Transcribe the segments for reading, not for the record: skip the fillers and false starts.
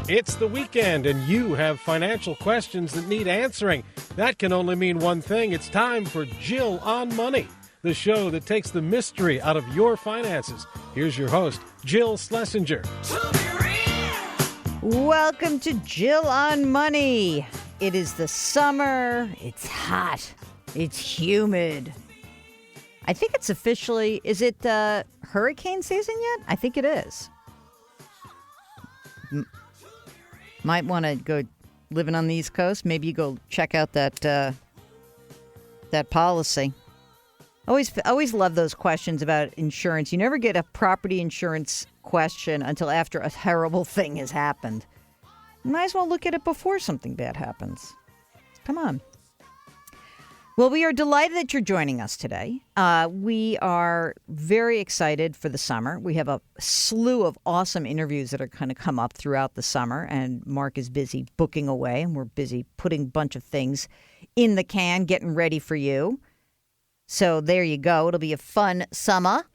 It's the weekend, and you have financial questions that need answering. That can only mean one thing. It's time for Jill on Money, the show that takes the mystery out of your finances. Here's your host, Jill Schlesinger. Welcome to Jill on Money. It is the summer. It's hot. It's humid. I think it's officially, is it hurricane season yet? I think it is. Might want to go living on the East Coast. Maybe you go check out that policy. Always love those questions about insurance. You never get a property insurance question until after a terrible thing has happened. You might as well look at it before something bad happens. Come on. Well, we are delighted that you're joining us today. We are very excited for the summer. We have a slew of awesome interviews that are going to come up throughout the summer, and Mark is busy booking away, and we're busy putting a bunch of things in the can, getting ready for you. So there you go. It'll be a fun summer.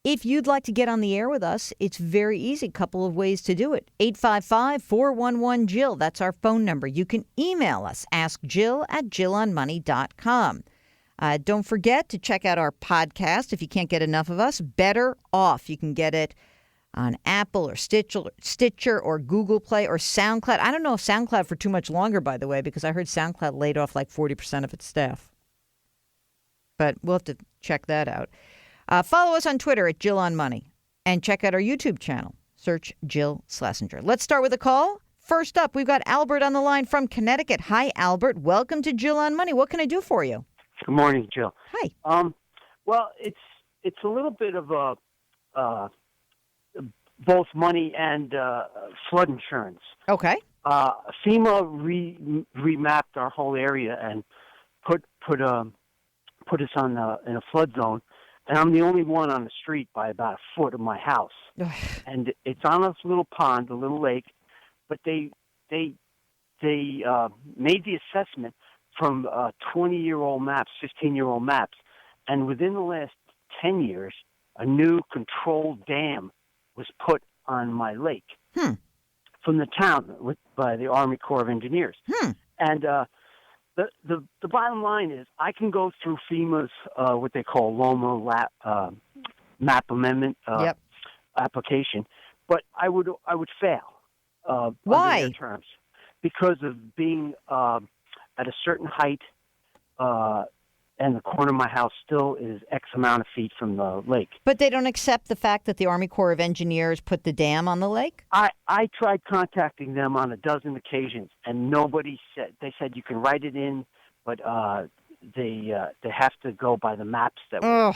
If you'd like to get on the air with us, it's very easy. Couple of ways to do it. 855-411-JILL. That's our phone number. You can email us. AskJill@JillOnMoney.com. Don't forget to check out our podcast. If you can't get enough of us, Better Off. You can get it on Apple or Stitcher or Google Play or SoundCloud. I don't know if SoundCloud for too much longer, by the way, because I heard SoundCloud laid off like 40% of its staff. But we'll have to check that out. Follow us on Twitter at Jill on Money and check out our YouTube channel. Search Jill Schlesinger. Let's start with a call. First up, we've got Albert on the line from Connecticut. Hi, Albert. Welcome to Jill on Money. What can I do for you? Good morning, Jill. Hi. Well, it's a little bit of both money and flood insurance. Okay. FEMA remapped our whole area and put us on in a flood zone. And I'm the only one on the street by about a foot of my house. And it's on a little pond, a little lake, but they made the assessment from 20-year-old maps, 15-year-old maps. And within the last 10 years, a new controlled dam was put on my lake from the town by the Army Corps of Engineers. And the bottom line is I can go through FEMA's what they call LOMA map amendment application, but I would fail. Why? Under their terms, because of being at a certain height, and the corner of my house still is X amount of feet from the lake. But they don't accept the fact that the Army Corps of Engineers put the dam on the lake? I tried contacting them on a dozen occasions, and nobody said. They said you can write it in, but they have to go by the maps that were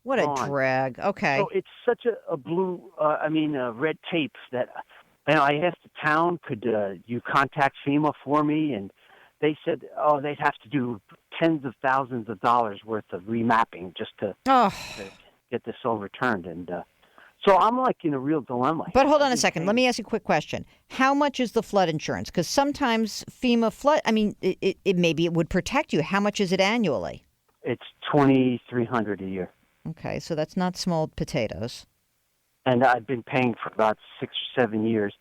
what a drag. Okay. So it's such a red tape that I asked the town, could you contact FEMA for me? And they said, they'd have to do tens of thousands of dollars worth of remapping just to get this overturned. And so I'm like in a real dilemma. But hold on a second. Let me ask you a quick question. How much is the flood insurance? Because sometimes FEMA flood, it maybe it would protect you. How much is it annually? It's $2,300 a year. Okay, so that's not small potatoes. And I've been paying for about 6 or 7 years,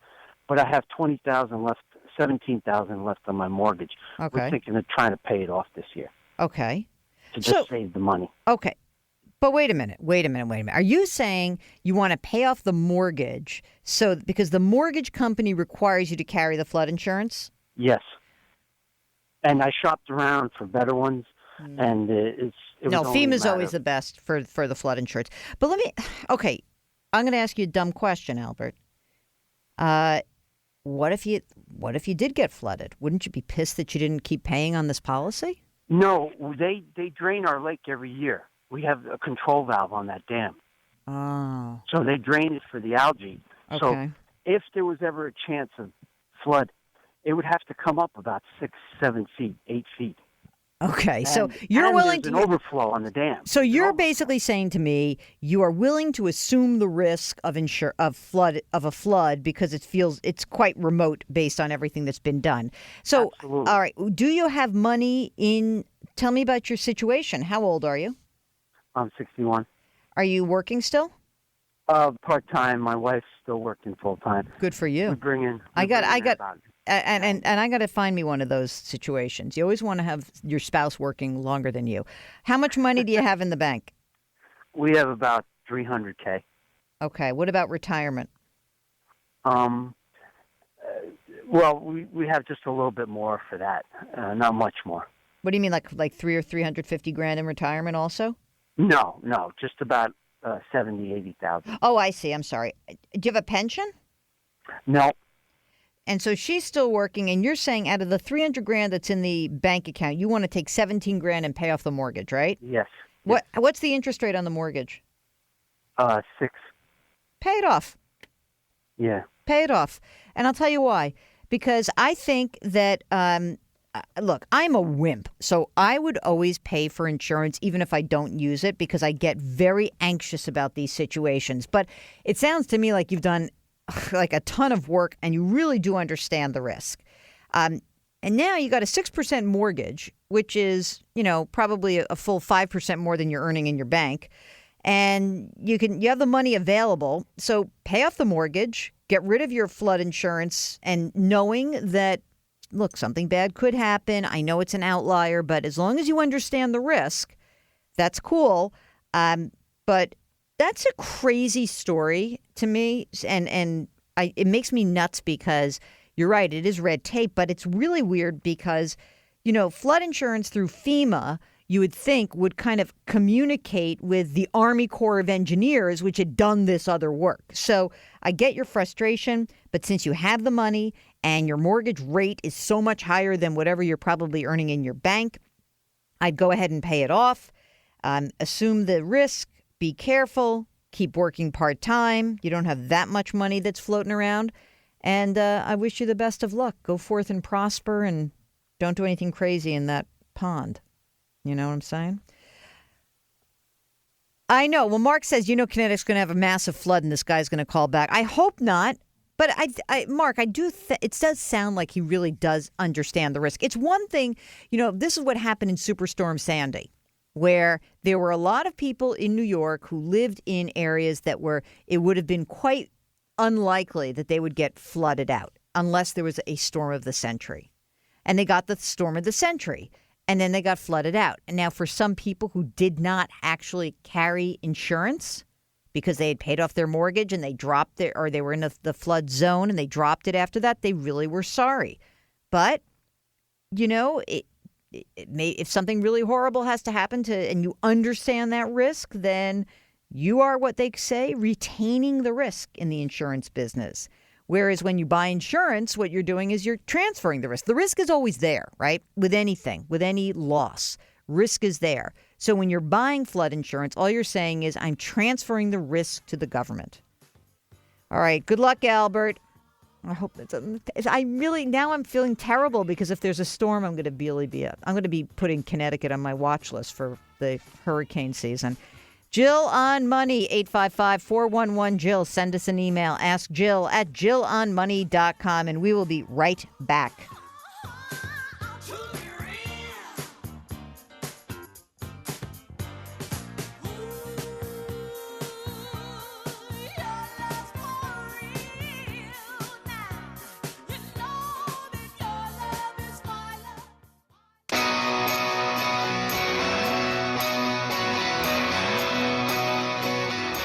but I have $20,000 left. $17,000 left on my mortgage. Okay. We're thinking of trying to pay it off this year. Okay. To just save the money. Okay. But wait a minute. Are you saying you want to pay off the mortgage because the mortgage company requires you to carry the flood insurance? Yes. And I shopped around for better ones, and FEMA's always the best for the flood insurance. But I'm going to ask you a dumb question, Albert. What if you did get flooded? Wouldn't you be pissed that you didn't keep paying on this policy? No, they drain our lake every year. We have a control valve on that dam. Oh. So they drain it for the algae. Okay. So if there was ever a chance of flood, it would have to come up about 6, 7 feet, 8 feet. Okay, so And, you're and willing there's to. an overflow on the dam. So you're An basically saying to me you are willing to assume the risk of a flood because it's quite remote based on everything that's been done. So, Absolutely. all right, do you have money in? Tell me about your situation. How old are you? I'm 61. Are you working still? Part-time. My wife's still working full-time. Good for We you. bring in. I got. About, And I got to find me one of those situations. You always want to have your spouse working longer than you. How much money do you have in the bank? we have about 300K. Okay. What about retirement? Well, we have just a little bit more for that. Not much more. What do you mean, like 350 grand in retirement also? No, just about 80,000. Oh, I see. I'm sorry. Do you have a pension? No, And so she's still working, and you're saying out of the 300 grand that's in the bank account, you want to take 17 grand and pay off the mortgage, right? yes. What's the interest rate on the mortgage? 6. Pay it off. Yeah. Pay it off. And I'll tell you why. Because I think that, look, I'm a wimp. So I would always pay for insurance even if I don't use it because I get very anxious about these situations. But it sounds to me like you've done like a ton of work and you really do understand the risk. And now you got a 6% mortgage, which is, probably a full 5% more than you're earning in your bank. And you have the money available. So pay off the mortgage, get rid of your flood insurance, and knowing that, look, something bad could happen. I know it's an outlier, but as long as you understand the risk, that's cool. But that's a crazy story to me. And it makes me nuts because you're right. It is red tape, but it's really weird because, flood insurance through FEMA, you would think would kind of communicate with the Army Corps of Engineers, which had done this other work. So I get your frustration, but since you have the money and your mortgage rate is so much higher than whatever you're probably earning in your bank, I'd go ahead and pay it off. Assume the risk, be careful, keep working part-time. You don't have that much money that's floating around. And I wish you the best of luck. Go forth and prosper and don't do anything crazy in that pond. You know what I'm saying? I know. Well, Mark says, Connecticut's going to have a massive flood and this guy's going to call back. I hope not. But Mark, I do. It does sound like he really does understand the risk. It's one thing, this is what happened in Superstorm Sandy, where there were a lot of people in New York who lived in areas it would have been quite unlikely that they would get flooded out unless there was a storm of the century. And they got the storm of the century. And then they got flooded out. And now for some people who did not actually carry insurance because they had paid off their mortgage and they dropped it, or they were in the flood zone and they dropped it after that, they really were sorry. But, if something really horrible has to happen and you understand that risk, then you are, what they say, retaining the risk in the insurance business. Whereas when you buy insurance, what you're doing is you're transferring the risk. The risk is always there, right? With anything, with any loss, risk is there. So when you're buying flood insurance, all you're saying is I'm transferring the risk to the government. All right. Good luck, Albert. I hope now I'm feeling terrible because if there's a storm, I'm going to be putting Connecticut on my watch list for the hurricane season. Jill on Money, 855-411-JILL. Send us an email. Ask Jill at jillonmoney.com, and we will be right back.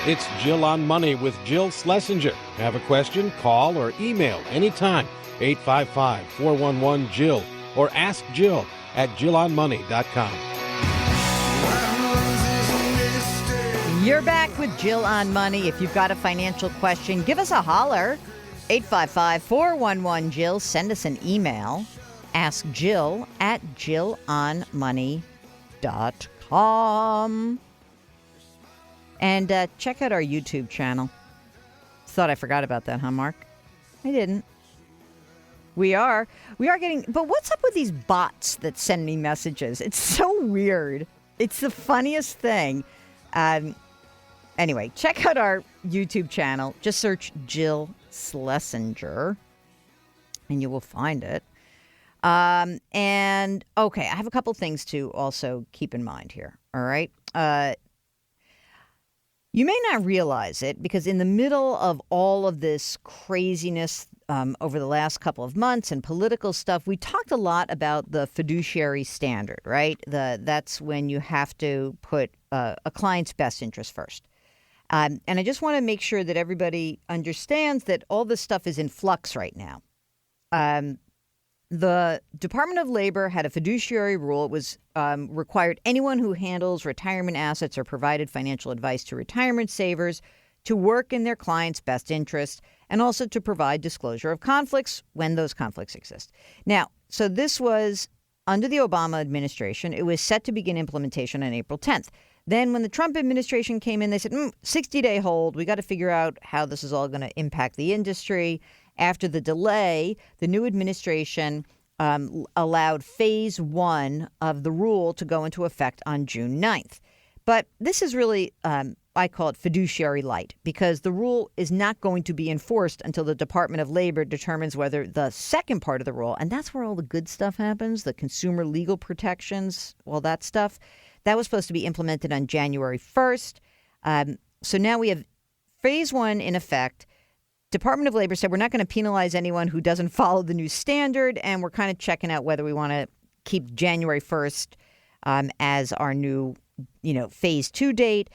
It's Jill on Money with Jill Schlesinger. Have a question? Call or email anytime. 855-411-JILL or ask Jill at jillonmoney.com. You're back with Jill on Money. If you've got a financial question, give us a holler. 855-411-JILL. Send us an email. Ask Jill at jillonmoney.com. And check out our YouTube channel. Thought I forgot about that, huh, Mark? I didn't. We are getting, but what's up with these bots that send me messages? It's so weird. It's the funniest thing. Anyway, check out our YouTube channel. Just search Jill Schlesinger, and you will find it. And okay, I have a couple things to also keep in mind here. All right. You may not realize it because in the middle of all of this craziness over the last couple of months and political stuff, we talked a lot about the fiduciary standard, right? That's when you have to put a client's best interest first. And I just want to make sure that everybody understands that all this stuff is in flux right now. The Department of Labor had a fiduciary rule. It was required anyone who handles retirement assets or provided financial advice to retirement savers to work in their client's best interest and also to provide disclosure of conflicts when those conflicts exist. Now, so this was under the Obama administration. It was set to begin implementation on April 10th. Then when the Trump administration came in, they said, 60-day hold. We got to figure out how this is all going to impact the industry. After the delay, the new administration allowed phase 1 of the rule to go into effect on June 9th. But this is really, I call it fiduciary light, because the rule is not going to be enforced until the Department of Labor determines whether the second part of the rule, and that's where all the good stuff happens, the consumer legal protections, all that stuff, that was supposed to be implemented on January 1st. So now we have phase 1 in effect. Department of Labor said we're not going to penalize anyone who doesn't follow the new standard, and we're kind of checking out whether we want to keep January 1st as our new, phase 2 date.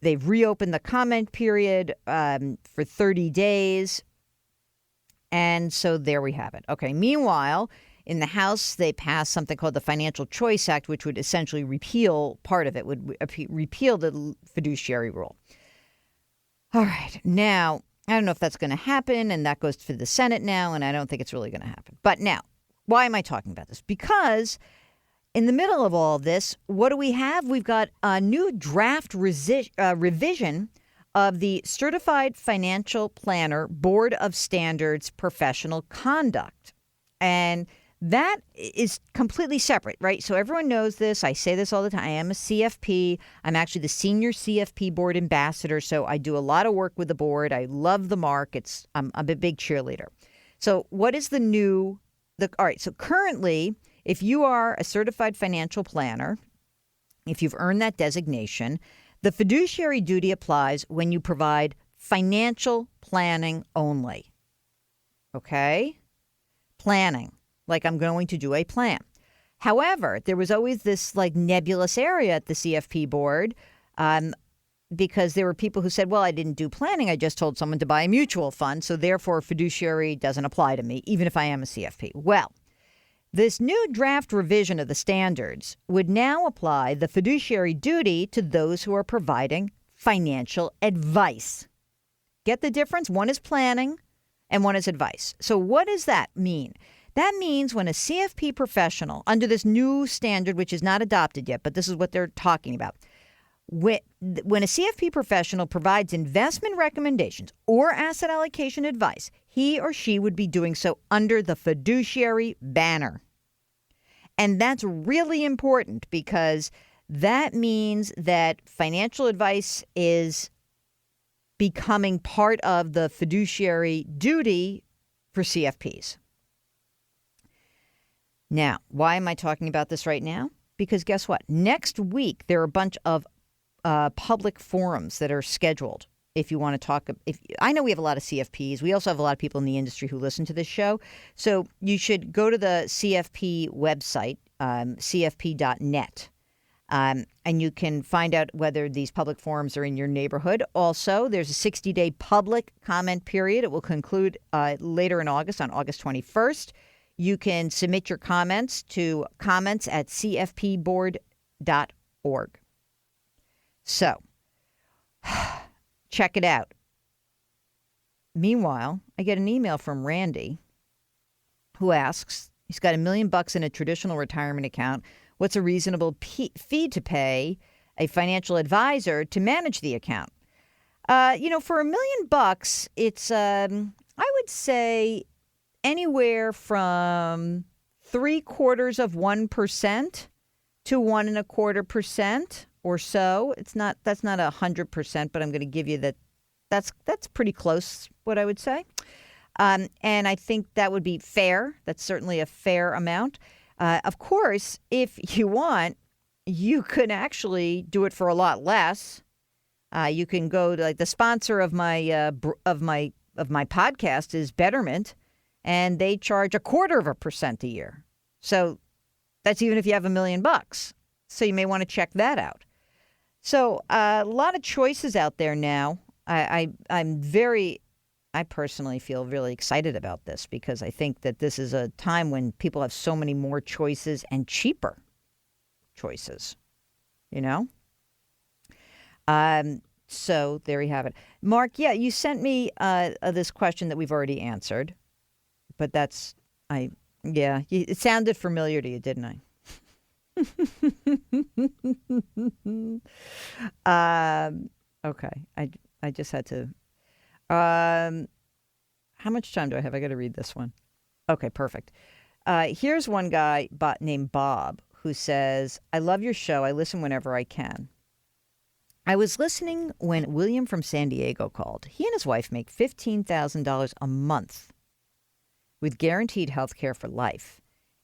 They've reopened the comment period for 30 days. And so there we have it. Okay. Meanwhile, in the House, they passed something called the Financial Choice Act, which would essentially repeal part of it, would repeal the fiduciary rule. All right. Now, I don't know if that's going to happen, and that goes to the Senate now, and I don't think it's really going to happen. But now, why am I talking about this? Because in the middle of all this, what do we have? We've got a new draft revision of the Certified Financial Planner Board of Standards Professional Conduct. And that is completely separate, right? So everyone knows this. I say this all the time. I am a CFP. I'm actually the senior CFP board ambassador. So I do a lot of work with the board. I love the mark. I'm a big cheerleader. So what is all right. So currently, if you are a certified financial planner, if you've earned that designation, the fiduciary duty applies when you provide financial planning only. Okay? Planning. Like I'm going to do a plan. However, there was always this nebulous area at the CFP board because there were people who said, well, I didn't do planning. I just told someone to buy a mutual fund. So therefore, fiduciary doesn't apply to me, even if I am a CFP. Well, this new draft revision of the standards would now apply the fiduciary duty to those who are providing financial advice. Get the difference? One is planning and one is advice. So what does that mean? That means when a CFP professional, under this new standard, which is not adopted yet, but this is what they're talking about, when a CFP professional provides investment recommendations or asset allocation advice, he or she would be doing so under the fiduciary banner. And that's really important because that means that financial advice is becoming part of the fiduciary duty for CFPs. Now, why am I talking about this right now? Because guess what? Next week, there are a bunch of public forums that are scheduled. If you want to talk, I know we have a lot of CFPs. We also have a lot of people in the industry who listen to this show. So you should go to the CFP website, cfp.net, and you can find out whether these public forums are in your neighborhood. Also, there's a 60-day public comment period. It will conclude later in August, on August 21st. You can submit your comments to comments@cfpboard.org. So, check it out. Meanwhile, I get an email from Randy who asks, he's got $1 million in a traditional retirement account. What's a reasonable fee to pay a financial advisor to manage the account? For $1 million, it's, I would say, anywhere from 0.75% to 1.25% or so. That's not 100%, but I'm going to give you that. That's pretty close, what I would say. And I think that would be fair. That's certainly a fair amount. Of course, if you want, you could actually do it for a lot less. You can go to, like, the sponsor of my podcast is Betterment, and they charge 0.25% a year. So that's even if you have $1 million. So you may want to check that out. So a lot of choices out there now. I personally feel really excited about this because I think that this is a time when people have so many more choices and cheaper choices, you know? So there you have it. Mark, yeah, you sent me this question that we've already answered, but it sounded familiar to you, didn't I? Okay, I just had to. How much time do I have? I got to read this one. Okay, perfect. Here's one guy named Bob who says, I love your show. I listen whenever I can. I was listening when William from San Diego called. He and his wife make $15,000 a month with guaranteed health care for life.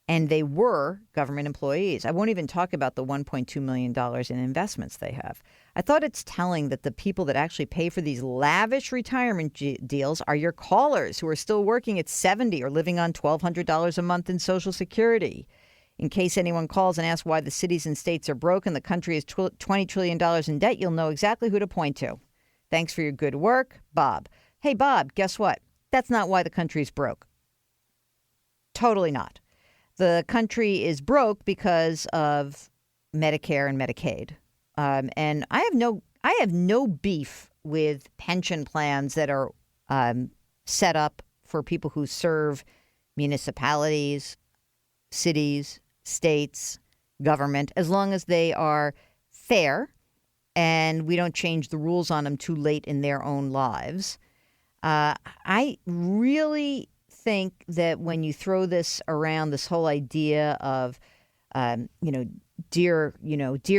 And they were government employees. I won't even talk about the $1.2 million in investments they have. I thought it's telling that the people that actually pay for these lavish retirement deals are your callers who are still working at 70 or living on $1,200 a month in Social Security. In case anyone calls and asks why the cities and states are broke and the country is $20 trillion in debt, you'll know exactly who to point to. Thanks for your good work, Bob. Hey, Bob, guess what? That's not why the country's broke. Totally not. The country is broke because of Medicare and Medicaid. And I have no beef with pension plans that are set up for people who serve municipalities, cities, states, government, as long as they are fair and we don't change the rules on them too late in their own lives. I really think that when you throw this around, this whole idea of, dear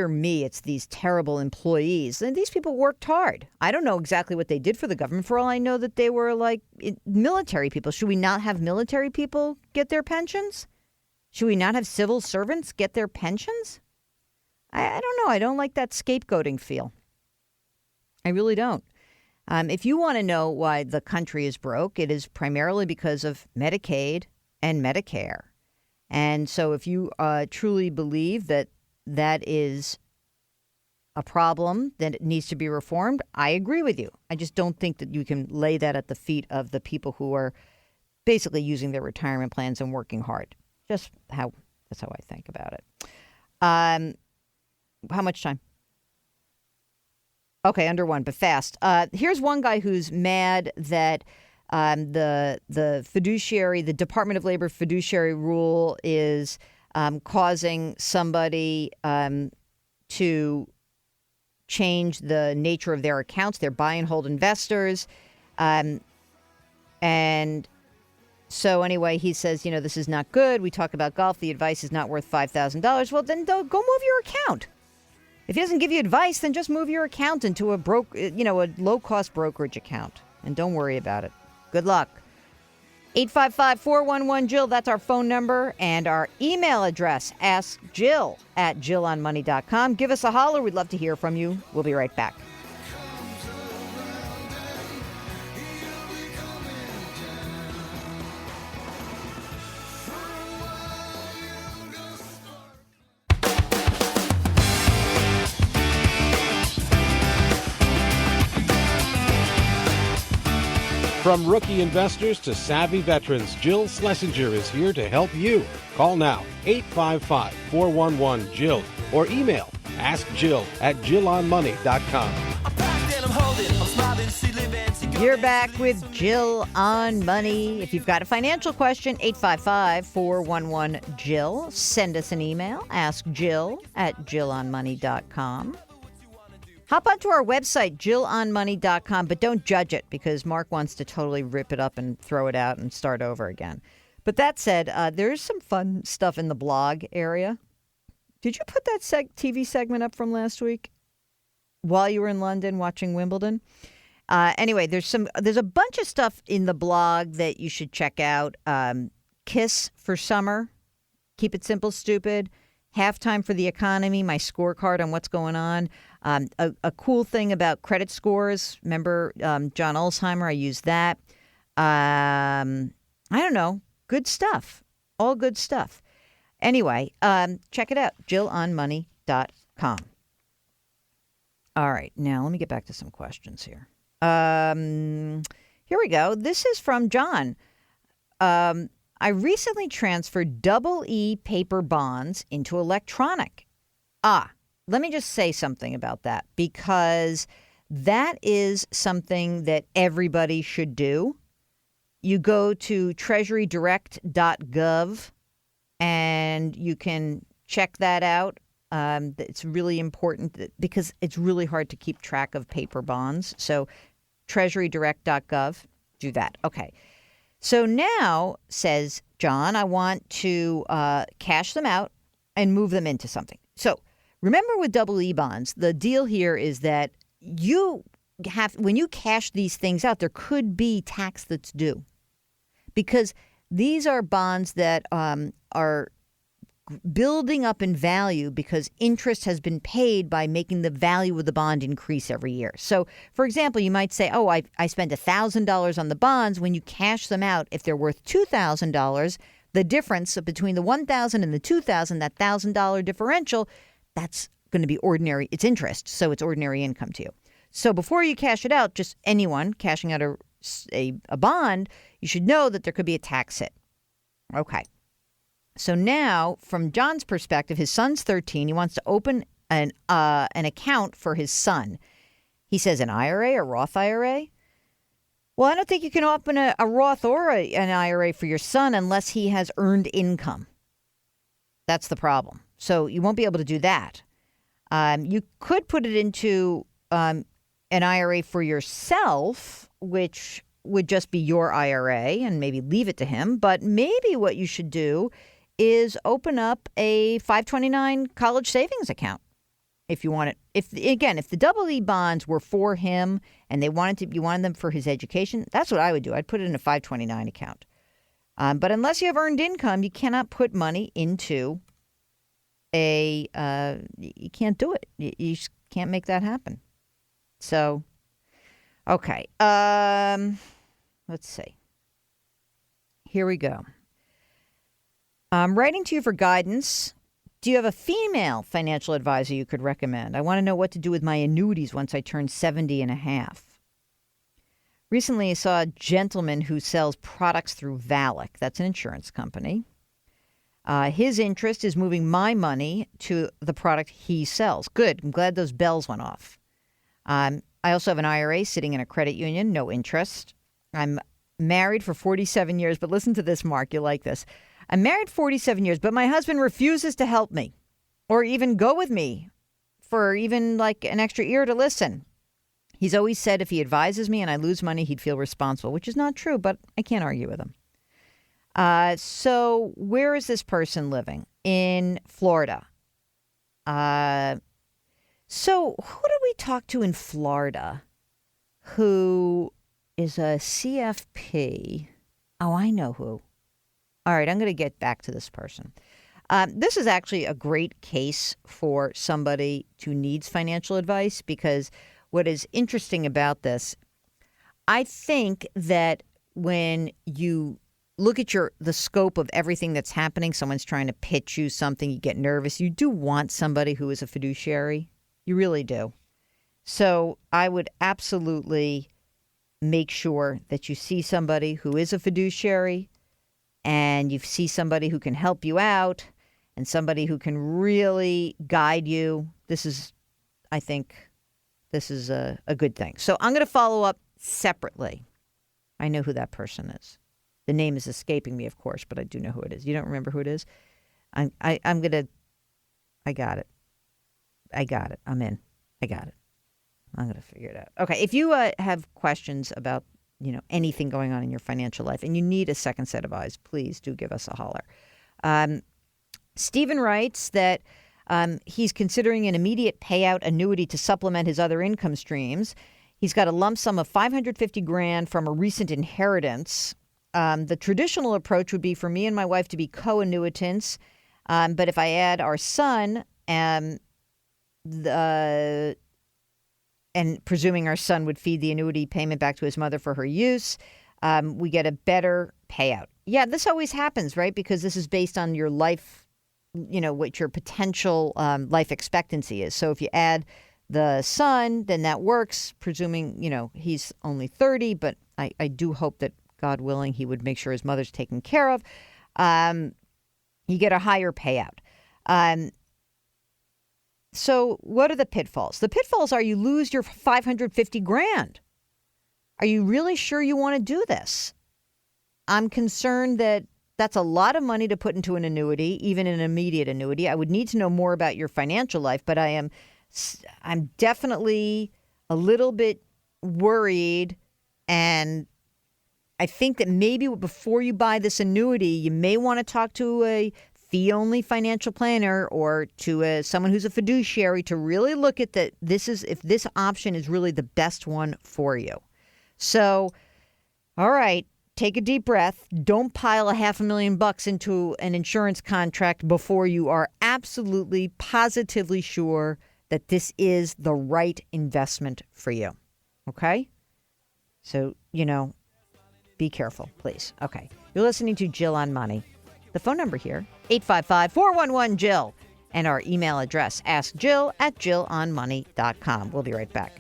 me, it's these terrible employees. And these people worked hard. I don't know exactly what they did for the government. For all I know, that they were like military people. Should we not have military people get their pensions? Should we not have civil servants get their pensions? I don't know. I don't like that scapegoating feel. I really don't. If you want to know why the country is broke, it is primarily because of Medicaid and Medicare. And so if you truly believe that that is a problem, that it needs to be reformed, I agree with you. I just don't think that you can lay that at the feet of the people who are basically using their retirement plans and working hard. That's how I think about it. How much time? Okay, under one, but fast. Here's one guy who's mad that the fiduciary, the Department of Labor fiduciary rule is causing somebody to change the nature of their accounts. They're buy and hold investors. And so anyway, he says, this is not good. We talk about golf. The advice is not worth $5,000. Well, then go move your account. If he doesn't give you advice, then just move your account into a low-cost brokerage account, and don't worry about it. Good luck. 855-411-JILL, that's our phone number, and our email address, askjill@jillonmoney.com. Give us a holler. We'd love to hear from you. We'll be right back. From rookie investors to savvy veterans, Jill Schlesinger is here to help you. Call now, 855-411-JILL, or email askjill@jillonmoney.com. You're back with Jill on Money. If you've got a financial question, 855-411-JILL. Send us an email, askjill@jillonmoney.com. Hop onto our website, JillOnMoney.com, but don't judge it because Mark wants to totally rip it up and throw it out and start over again. But that said, there's some fun stuff in the blog area. Did you put that TV segment up from last week while you were in London watching Wimbledon? Anyway, there's a bunch of stuff in the blog that you should check out. KISS for summer, keep it simple, stupid. Halftime for the economy, my scorecard on what's going on. A cool thing about credit scores. Remember John Alzheimer? I used that. I don't know. Good stuff. All good stuff. Anyway, check it out. JillOnMoney.com. All right. Now, let me get back to some questions here. Here we go. This is from John. I recently transferred EE paper bonds into electronic. Let me just say something about that because that is something that everybody should do. You go to treasurydirect.gov and you can check that out. It's really important because it's really hard to keep track of paper bonds. So treasurydirect.gov, do that. Okay. So now, says John, I want to cash them out and move them into something. So remember with EE bonds, the deal here is that when you cash these things out, there could be tax that's due because these are bonds that are building up in value because interest has been paid by making the value of the bond increase every year. So, for example, you might say, I spent $1,000 on the bonds. When you cash them out, if they're worth $2,000, the difference between the $1,000 and the $2,000, that $1,000 differential, that's going to be ordinary. It's interest, so it's ordinary income to you. So before you cash it out, just anyone cashing out a bond, you should know that there could be a tax hit. Okay. So now, from John's perspective, his son's 13. He wants to open an account for his son. He says an IRA, a Roth IRA. Well, I don't think you can open a Roth or an IRA for your son unless he has earned income. That's the problem. So you won't be able to do that. You could put it into an IRA for yourself, which would just be your IRA and maybe leave it to him. But maybe what you should do is open up a 529 college savings account if you want it. If the EE bonds were for him and you wanted them for his education, that's what I would do. I'd put it in a 529 account. But unless you have earned income, you cannot put money into you can't do it. You just can't make that happen. So, okay. Let's see. Here we go. I'm writing to you for guidance. Do you have a female financial advisor you could recommend? I want to know what to do with my annuities once I turn 70 and a half. Recently, I saw a gentleman who sells products through Valak. That's an insurance company. His interest is moving my money to the product he sells. Good. I'm glad those bells went off. I also have an IRA sitting in a credit union, no interest. I'm married for 47 years, but listen to this, Mark. You'll like this. I'm married 47 years, but my husband refuses to help me or even go with me for even like an extra ear to listen. He's always said if he advises me and I lose money, he'd feel responsible, which is not true, but I can't argue with him. So where is this person living? In Florida. So who do we talk to in Florida who is a CFP? Oh, I know who. All right, I'm going to get back to this person. This is actually a great case for somebody who needs financial advice because what is interesting about this, I think that when you look at the scope of everything that's happening, someone's trying to pitch you something, you get nervous. You do want somebody who is a fiduciary. You really do. So I would absolutely make sure that you see somebody who is a fiduciary and you see somebody who can help you out and somebody who can really guide you. I think this is a good thing. So I'm going to follow up separately. I know who that person is. The name is escaping me, of course, but I do know who it is. You don't remember who it is? I got it. I'm in. I got it. I'm going to figure it out. Okay, if you have questions about, anything going on in your financial life and you need a second set of eyes, please do give us a holler. Stephen writes that he's considering an immediate payout annuity to supplement his other income streams. He's got a lump sum of $550,000 from a recent inheritance. The traditional approach would be for me and my wife to be co-annuitants. But if I add our son, and presuming our son would feed the annuity payment back to his mother for her use, we get a better payout. Yeah, this always happens, right? Because this is based on your life, what your potential life expectancy is. So if you add the son, then that works, presuming, he's only 30, but I do hope that, God willing, he would make sure his mother's taken care of. You get a higher payout. So what are the pitfalls? The pitfalls are you lose your $550,000. Are you really sure you want to do this? I'm concerned that that's a lot of money to put into an annuity, even an immediate annuity. I would need to know more about your financial life, but I'm definitely a little bit worried, and I think that maybe before you buy this annuity, you may want to talk to a fee-only financial planner or to someone who's a fiduciary to really look at if this option is really the best one for you. So, all right, take a deep breath. Don't pile $500,000 into an insurance contract before you are absolutely, positively sure that this is the right investment for you. Okay? So, be careful, please. Okay. You're listening to Jill on Money. The phone number here, 855-411-JILL. And our email address, askjill@jillonmoney.com. We'll be right back.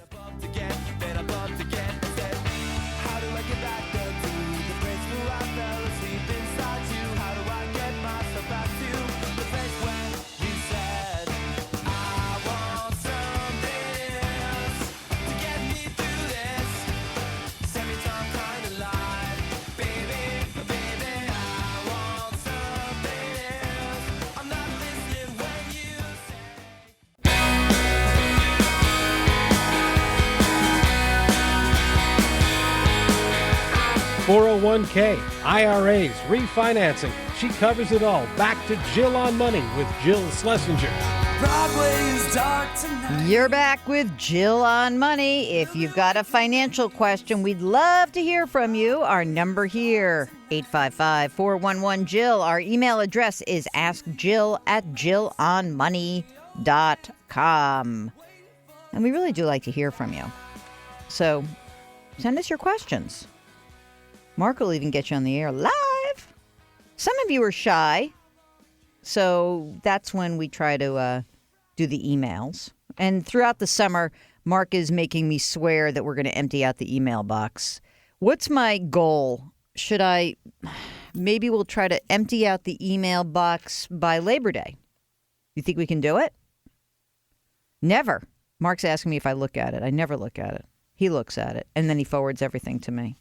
.401k, IRAs, refinancing. She covers it all. Back to Jill on Money with Jill Schlesinger. You're back with Jill on Money. If you've got a financial question, we'd love to hear from you. Our number here, 855-411-JILL. Our email address is askjill@jillonmoney.com. And we really do like to hear from you. So send us your questions. Mark will even get you on the air live. Some of you are shy, so that's when we try to do the emails. And throughout the summer, Mark is making me swear that we're going to empty out the email box. What's my goal? Maybe we'll try to empty out the email box by Labor Day. You think we can do it? Never. Mark's asking me if I look at it. I never look at it. He looks at it, and then he forwards everything to me.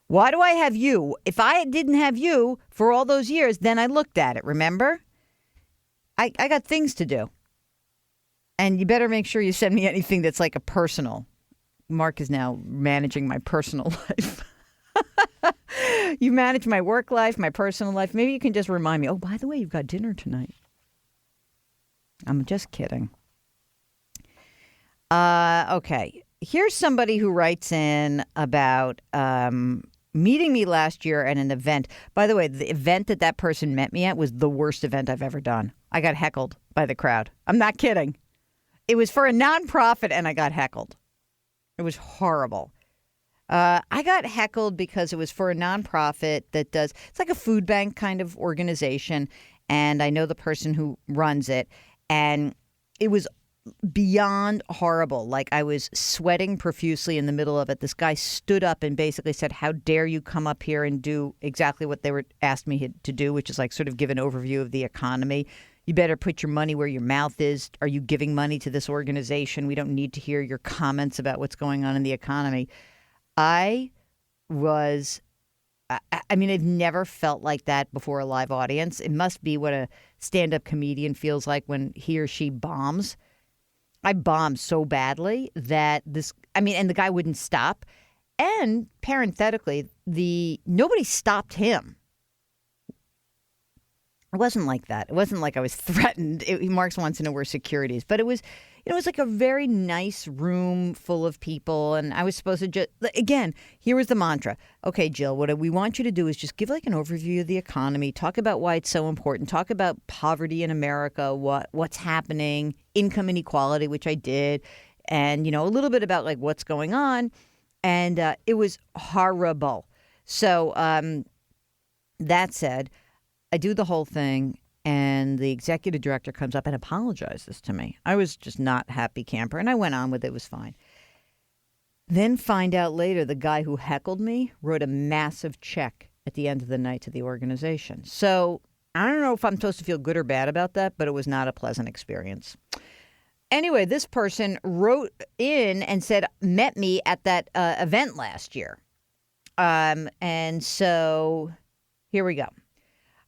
Why do I have you? If I didn't have you for all those years, then I looked at it, remember? I got things to do. And you better make sure you send me anything that's like a personal. Mark is now managing my personal life. You manage my work life, my personal life. Maybe you can just remind me, oh, by the way, you've got dinner tonight. I'm just kidding. Okay. Here's somebody who writes in about meeting me last year at an event. By the way, the event that person met me at was the worst event I've ever done. I got heckled by the crowd. I'm not kidding. It was for a nonprofit and I got heckled. It was horrible. I got heckled because it was for a nonprofit it's like a food bank kind of organization. And I know the person who runs it. And it was beyond horrible. Like I was sweating profusely in the middle of it. This guy stood up and basically said, how dare you come up here and do exactly what they asked me to do, which is like sort of give an overview of the economy. You better put your money where your mouth is. Are you giving money to this organization? We don't need to hear your comments about what's going on in the economy. I've never felt like that before a live audience. It must be what a stand-up comedian feels like when he or she bombs. I bombed so badly that and the guy wouldn't stop. And parenthetically, nobody stopped him. It wasn't like that. It wasn't like I was threatened. Marx wants to know where security is. But it was like a very nice room full of people. And I was supposed to just, again, here was the mantra. Okay, Jill, what we want you to do is just give like an overview of the economy, talk about why it's so important, talk about poverty in America, what's happening, income inequality, which I did, and, a little bit about like what's going on. And it was horrible. So that said, I do the whole thing, and the executive director comes up and apologizes to me. I was just not happy camper, and I went on with it. It was fine. Then find out later the guy who heckled me wrote a massive check at the end of the night to the organization. So I don't know if I'm supposed to feel good or bad about that, but it was not a pleasant experience. Anyway, this person wrote in and said, met me at that event last year. And so here we go.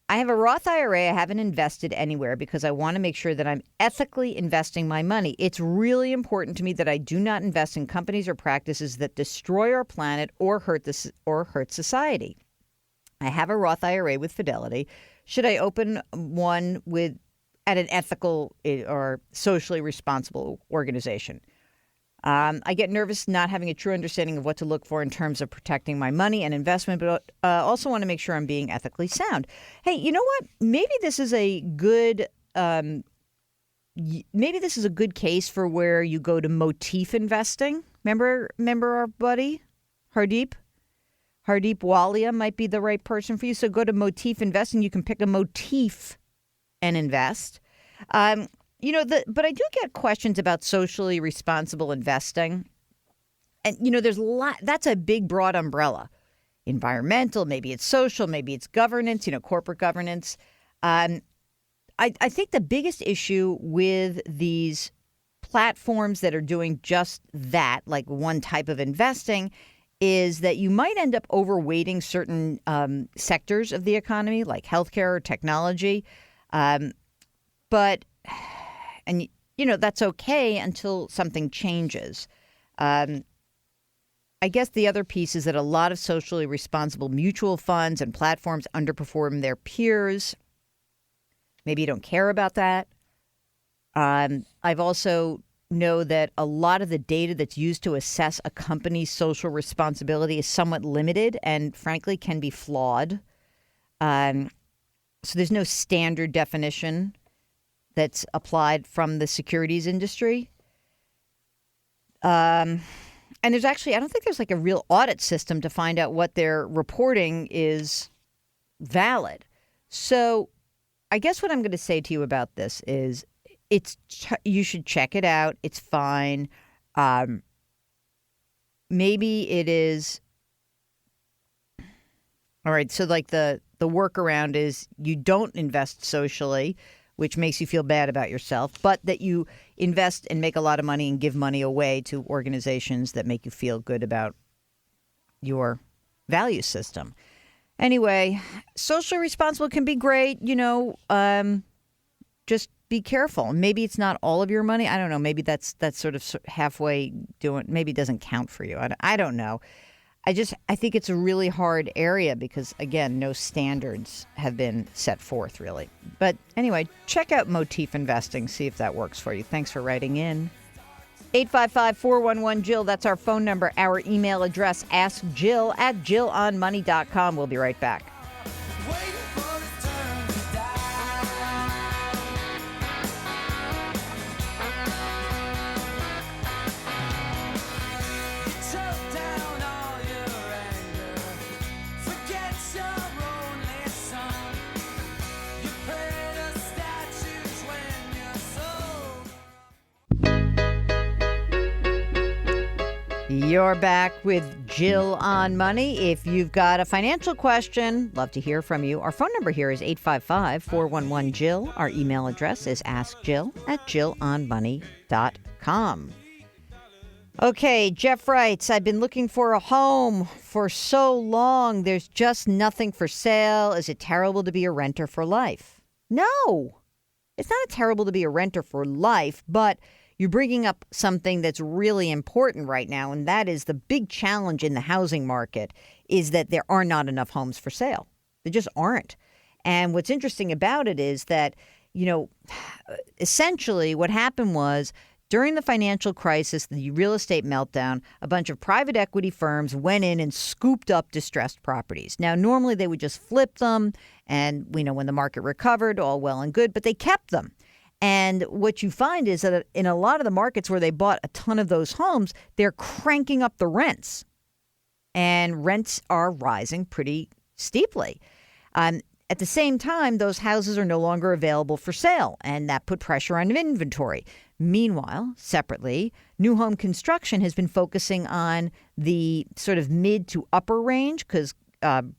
I have a Roth IRA I haven't invested anywhere because I want to make sure that I'm ethically investing my money. It's really important to me that I do not invest in companies or practices that destroy our planet or hurt society. I have a Roth IRA with Fidelity. Should I open one at an ethical or socially responsible organization? I get nervous not having a true understanding of what to look for in terms of protecting my money and investment, but also want to make sure I'm being ethically sound. Hey, you know what? Maybe this is a good case for where you go to motif investing. Remember our buddy Hardeep? Hardeep Walia might be the right person for you. So go to motif investing. You can pick a motif and invest. But I do get questions about socially responsible investing. And, there's a lot. That's a big, broad umbrella. Environmental, maybe it's social, maybe it's governance, corporate governance. I think the biggest issue with these platforms that are doing just that, like one type of investing, is that you might end up overweighting certain sectors of the economy, like healthcare or technology. And, that's okay until something changes. I guess the other piece is that a lot of socially responsible mutual funds and platforms underperform their peers. Maybe you don't care about that. I've also know that a lot of the data that's used to assess a company's social responsibility is somewhat limited and, frankly, can be flawed. So there's no standard definition that's applied from the securities industry. And there's actually, I don't think there's like a real audit system to find out what they're reporting is valid. So I guess what I'm going to say to you about this is you should check it out. It's fine. Maybe it is. All right. So like the workaround is you don't invest socially, which makes you feel bad about yourself, but that you invest and make a lot of money and give money away to organizations that make you feel good about your value system. Anyway, socially responsible can be great, just be careful. Maybe it's not all of your money. I don't know. Maybe that's sort of halfway doing, maybe it doesn't count for you. I don't know. I think it's a really hard area because, again, no standards have been set forth, really. But anyway, check out Motif Investing, see if that works for you. Thanks for writing in. 855-411-JILL, that's our phone number. Our email address, askjill@jillonmoney.com. We'll be right back. You're back with Jill on Money. If you've got a financial question, love to hear from you. Our phone number here is 855-411-JILL. Our email address is askjill@jillonmoney.com. Okay, Jeff writes, I've been looking for a home for so long. There's just nothing for sale. Is it terrible to be a renter for life? No, it's not terrible to be a renter for life, but you're bringing up something that's really important right now, and that is the big challenge in the housing market is that there are not enough homes for sale. There just aren't. And what's interesting about it is that, essentially what happened was during the financial crisis, the real estate meltdown, a bunch of private equity firms went in and scooped up distressed properties. Now, normally they would just flip them and, when the market recovered, all well and good, but they kept them. And what you find is that in a lot of the markets where they bought a ton of those homes, they're cranking up the rents. And rents are rising pretty steeply. At the same time, those houses are no longer available for sale, and that put pressure on inventory. Meanwhile, separately, new home construction has been focusing on the sort of mid to upper range because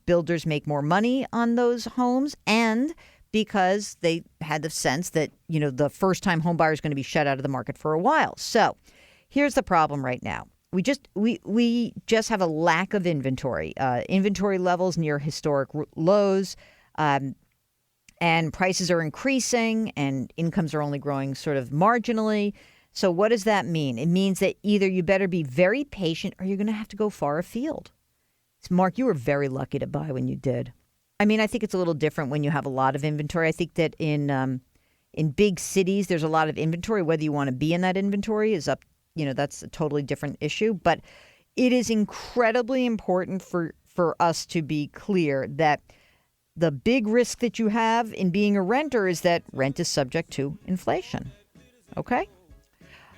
builders make more money on those homes and because they had the sense that, the first-time home buyer is going to be shut out of the market for a while. So here's the problem right now. We just have a lack of inventory. Inventory levels near historic lows. And prices are increasing and incomes are only growing sort of marginally. So what does that mean? It means that either you better be very patient or you're going to have to go far afield. So Mark, you were very lucky to buy when you did. I mean, I think it's a little different when you have a lot of inventory. I think that in big cities, there's a lot of inventory. Whether you want to be in that inventory is up, that's a totally different issue. But it is incredibly important for us to be clear that the big risk that you have in being a renter is that rent is subject to inflation. Okay?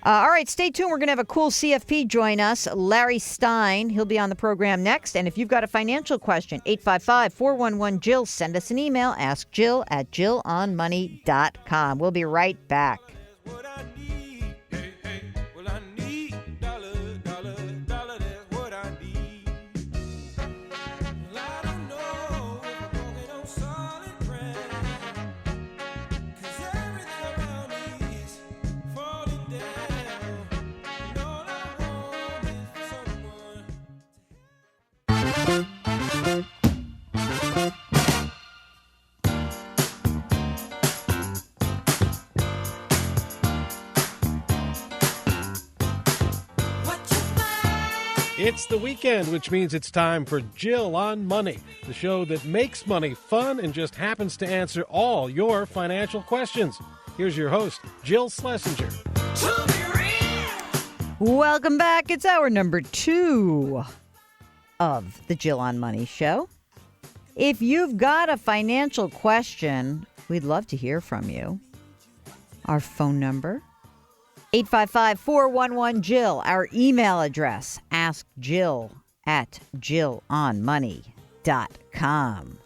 All right, stay tuned. We're going to have a cool CFP join us, Larry Stein. He'll be on the program next. And if you've got a financial question, 855-411-JILL. Send us an email. Ask Jill at jillonmoney.com. We'll be right back. It's the weekend, which means it's time for Jill on Money, the show that makes money fun and just happens to answer all your financial questions. Here's your host, Jill Schlesinger. Welcome back. It's hour number 2 of the Jill on Money show. If you've got a financial question, we'd love to hear from you. Our phone number, 855-411-JILL. Our email address, askjill@jillonmoney.com.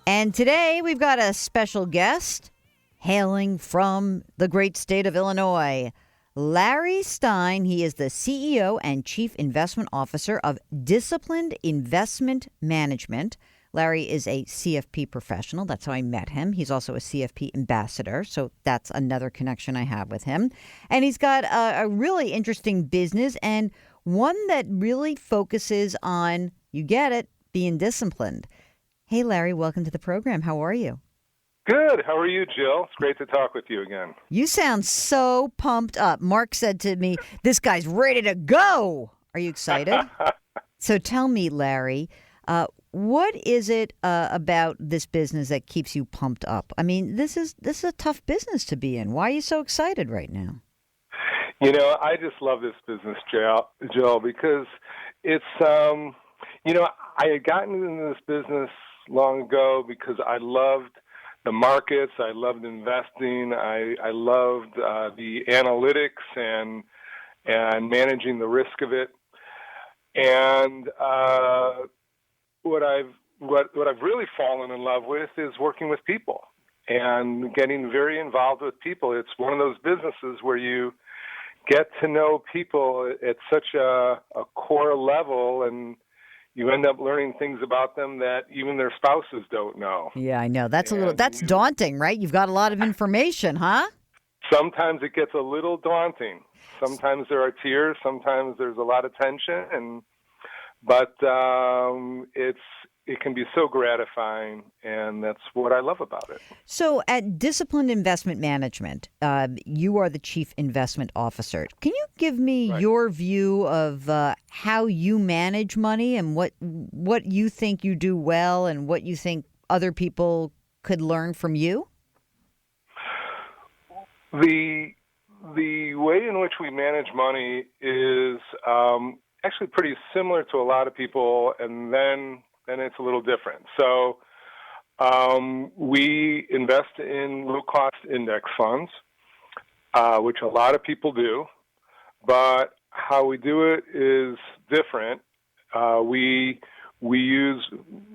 And today we've got a special guest hailing from the great state of Illinois, Larry Stein. He is the CEO and Chief Investment Officer of Disciplined Investment Management. Larry is a CFP professional. That's how I met him. He's also a CFP ambassador, so that's another connection I have with him. And he's got a really interesting business and one that really focuses on, you get it, being disciplined. Hey, Larry, welcome to the program. How are you? Good. How are you, Jill? It's great to talk with you again. You sound so pumped up. Mark said to me, this guy's ready to go. Are you excited? So tell me, Larry, what is it about this business that keeps you pumped up? I mean, this is a tough business to be in. Why are you so excited right now? I just love this business, Jill, because it's, I had gotten into this business long ago because I loved the markets, I loved investing, I loved the analytics and managing the risk of it. And what I've really fallen in love with is working with people and getting very involved with people. It's one of those businesses where you get to know people at such a core level, and you end up learning things about them that even their spouses don't know. Yeah, I know. That's daunting, right? You've got a lot of information, huh? Sometimes it gets a little daunting. Sometimes there are tears. Sometimes there's a lot of tension, but it can be so gratifying, and that's what I love about it. So at Disciplined Investment Management, you are the Chief Investment Officer. Can you give me your view of how you manage money and what you think you do well and what you think other people could learn from you? The way in which we manage money is actually pretty similar to a lot of people, and then it's a little different. So we invest in low-cost index funds, which a lot of people do, but how we do it is different. We use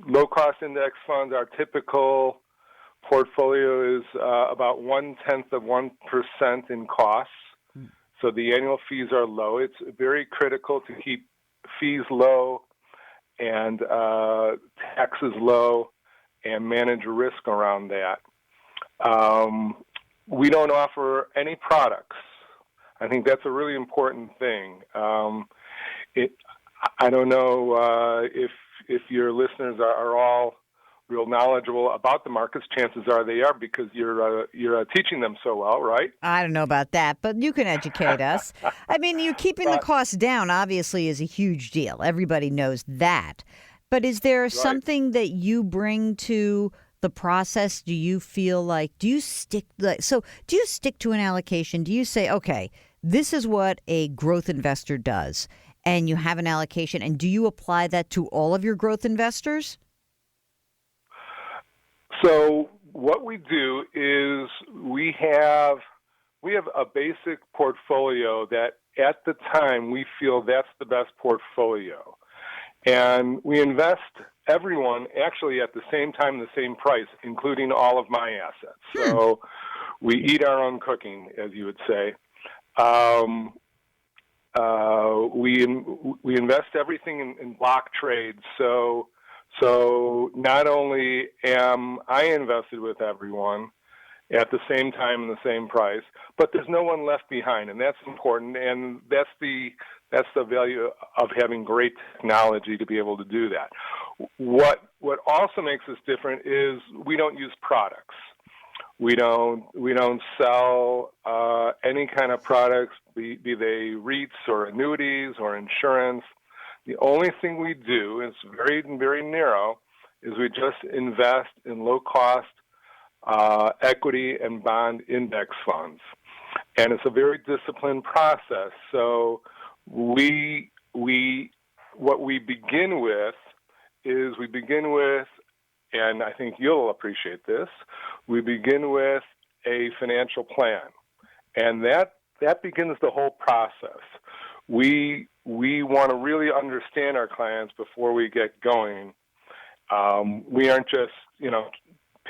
low-cost index funds. Our typical portfolio is about 0.1% in costs, so the annual fees are low. It's very critical to keep fees low and taxes low and manage risk around that. We don't offer any products. I think that's a really important thing. I don't know if your listeners are all real knowledgeable about the markets. Chances are they are, because you're teaching them so well, right? I don't know about that, but you can educate us. I mean, you keeping the costs down obviously is a huge deal. Everybody knows that. But is there something that you bring to the process? Do you feel like, do you stick to an allocation? Do you say, okay, this is what a growth investor does, and you have an allocation, and do you apply that to all of your growth investors? So what we do is we have a basic portfolio that at the time we feel that's the best portfolio. And we invest everyone actually at the same time, the same price, including all of my assets. So we eat our own cooking, as you would say. We invest everything in block trades. So not only am I invested with everyone at the same time and the same price, but there's no one left behind, and that's important. And that's the value of having great technology to be able to do that. What also makes us different is we don't use products. We don't sell any kind of products, be they REITs or annuities or insurance. The only thing we do is very, very narrow, is we just invest in low-cost equity and bond index funds. And it's a very disciplined process. So what we begin with is and I think you'll appreciate this, we begin with a financial plan. And that begins the whole process. We want to really understand our clients before we get going. We aren't just,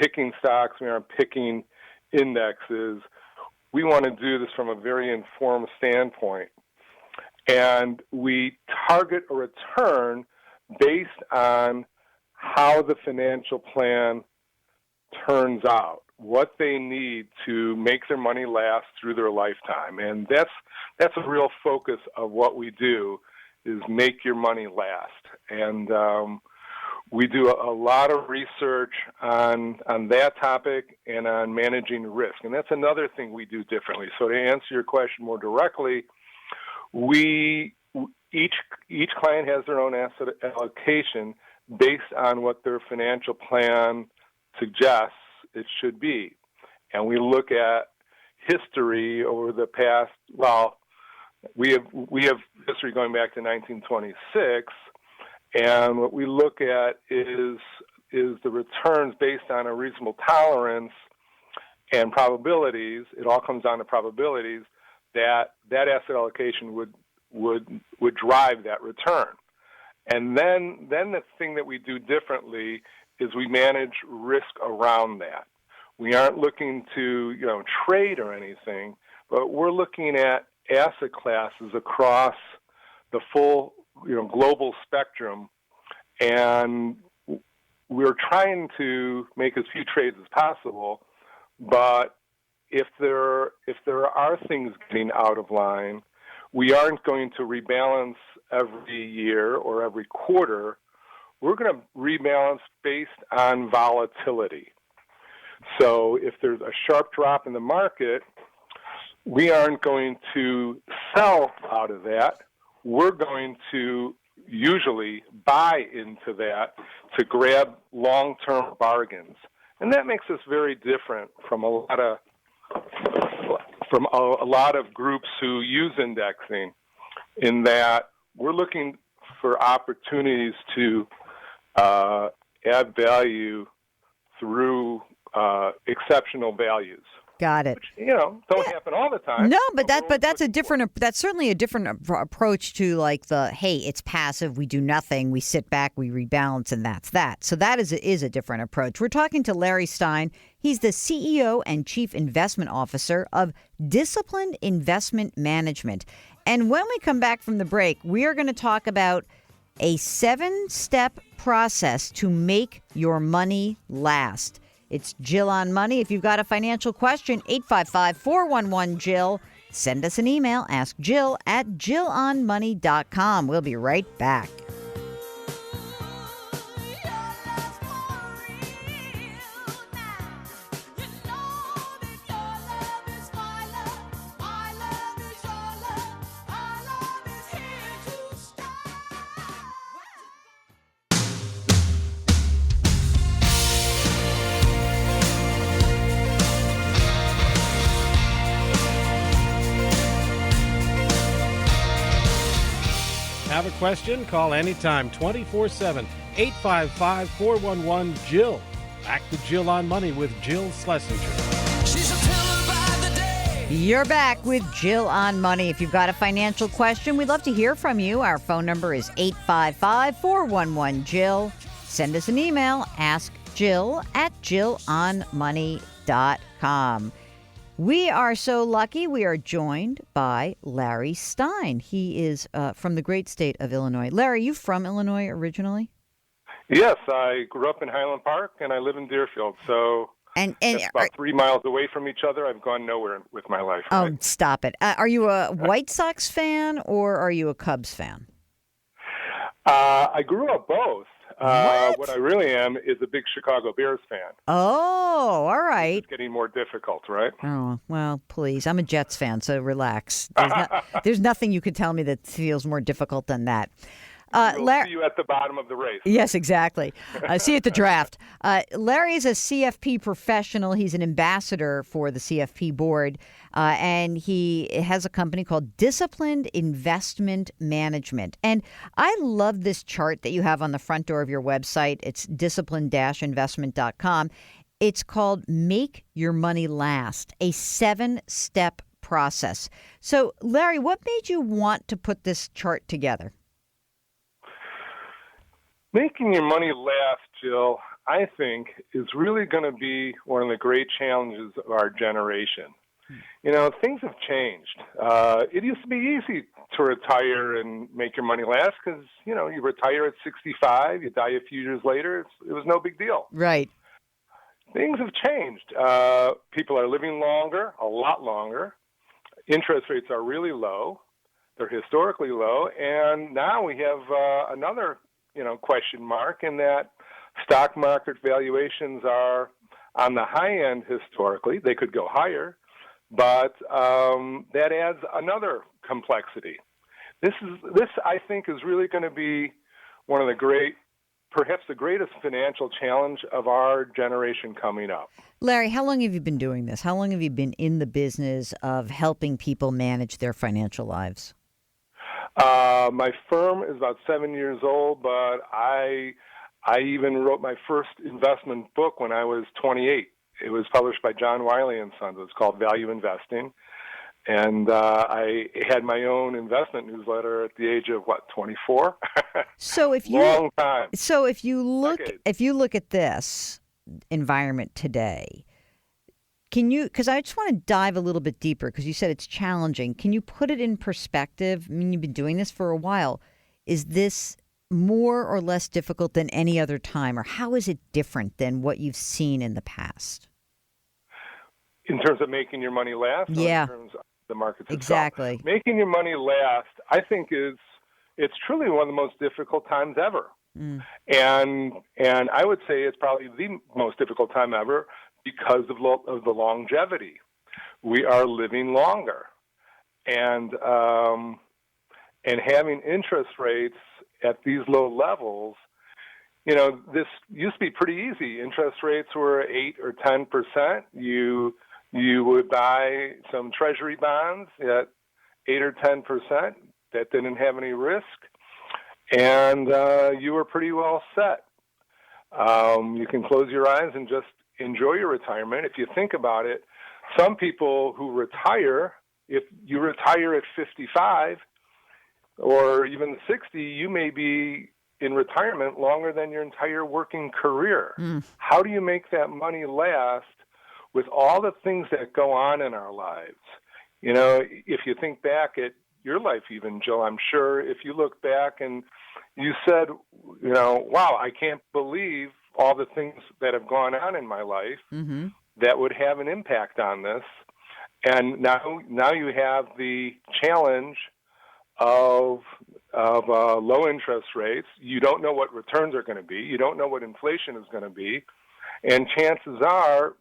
picking stocks. We aren't picking indexes. We want to do this from a very informed standpoint. And we target a return based on how the financial plan turns out, what they need to make their money last through their lifetime. And that's a real focus of what we do, is make your money last. And we do a lot of research on that topic and on managing risk. And that's another thing we do differently. So to answer your question more directly, each client has their own asset allocation based on what their financial plan suggests it should be. And we look at history over the past, we have history going back to 1926, and what we look at is the returns based on a reasonable tolerance and probabilities. It all comes down to probabilities that asset allocation would drive that return. And then the thing that we do differently is we manage risk around that. We aren't looking to, trade or anything, but we're looking at asset classes across the full, global spectrum, and we're trying to make as few trades as possible. But if there are things getting out of line, we aren't going to rebalance every year or every quarter. we're going to rebalance based on volatility. So if there's a sharp drop in the market, we aren't going to sell out of that. We're going to usually buy into that to grab long-term bargains. And that makes us very different from a lot of groups who use indexing, in that we're looking for opportunities to add value through exceptional values. Got it. Which, don't happen all the time. No, but that's certainly a different approach to like hey, it's passive, we do nothing, we sit back, we rebalance, and that's that. So that is a different approach. We're talking to Larry Stein. He's the CEO and Chief Investment Officer of Disciplined Investment Management. And when we come back from the break, we are going to talk about a 7-step process to make your money last. It's Jill on Money. If you've got a financial question, 855-411-JILL. Send us an email. Ask Jill at jillonmoney.com. We'll be right back. Have a question? Call anytime, 24/7, 855-411-JILL. Back to Jill on Money with Jill Schlesinger. You're back with Jill on Money. If you've got a financial question, we'd love to hear from you. Our phone number is 855-411-JILL. Send us an email, ask Jill at jillonmoney.com. We are so lucky we are joined by Larry Stein. He is from the great state of Illinois. Larry, you from Illinois originally? Yes, I grew up in Highland Park, and I live in Deerfield. So it's about 3 miles away from each other. I've gone nowhere with my life. Oh, right? Stop it. Are you a White Sox fan or are you a Cubs fan? I grew up both. What I really am is a big Chicago Bears fan. Oh, all right. It's getting more difficult, right? Oh, well, please. I'm a Jets fan, so relax. There's nothing you could tell me that feels more difficult than that. We'll see you at the bottom of the race. Yes, exactly. See you at the draft. Larry is a CFP professional. He's an ambassador for the CFP Board, and he has a company called Disciplined Investment Management. And I love this chart that you have on the front door of your website. It's disciplined-investment.com. It's called Make Your Money Last, a 7-step process. So, Larry, what made you want to put this chart together? Making your money last, Jill, I think, is really going to be one of the great challenges of our generation. Things have changed. It used to be easy to retire and make your money last because, you retire at 65, you die a few years later, it was no big deal. Right. Things have changed. People are living longer, a lot longer. Interest rates are really low. They're historically low. And now we have another question mark in that stock market valuations are on the high end historically. They could go higher, but that adds another complexity. This I think is really going to be one of the perhaps the greatest financial challenge of our generation coming up. Larry, how long have you been doing this? How long have you been in the business of helping people manage their financial lives? My firm is about 7 years old, but I even wrote my first investment book when I was 28. It was published by John Wiley & Sons. It's called Value Investing. And I had my own investment newsletter at the age of 24. So if you long time. So if you look Decades. At this environment today, can you? Because I just want to dive a little bit deeper because you said it's challenging. Can you put it in perspective? I mean, you've been doing this for a while. Is this more or less difficult than any other time, or how is it different than what you've seen in the past? In terms of making your money last? Yeah. Or in terms of the markets itself? Exactly. Making your money last, I think, it's truly one of the most difficult times ever And I would say it's probably the most difficult time ever because of the longevity. We are living longer, and having interest rates at these low levels. This used to be pretty easy. Interest rates were 8 or 10%. You would buy some treasury bonds at 8 or 10% that didn't have any risk, and you were pretty well set. You can close your eyes and just enjoy your retirement. If you think about it, some people who retire, if you retire at 55 or even 60, you may be in retirement longer than your entire working career. How do you make that money last with all the things that go on in our lives? If you think back at your life even, Jill, I'm sure if you look back and you said, wow, I can't believe all the things that have gone on in my life that would have an impact on this. And now you have the challenge of low interest rates. You don't know what returns are going to be. You don't know what inflation is going to be. And chances are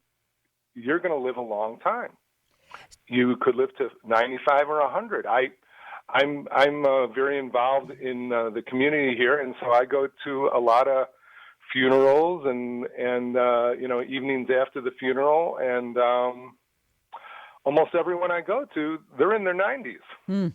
you're going to live a long time. You could live to 95 or 100. I'm very involved in the community here, and so I go to a lot of funerals and evenings after the funeral, and almost everyone I go to, they're in their 90s.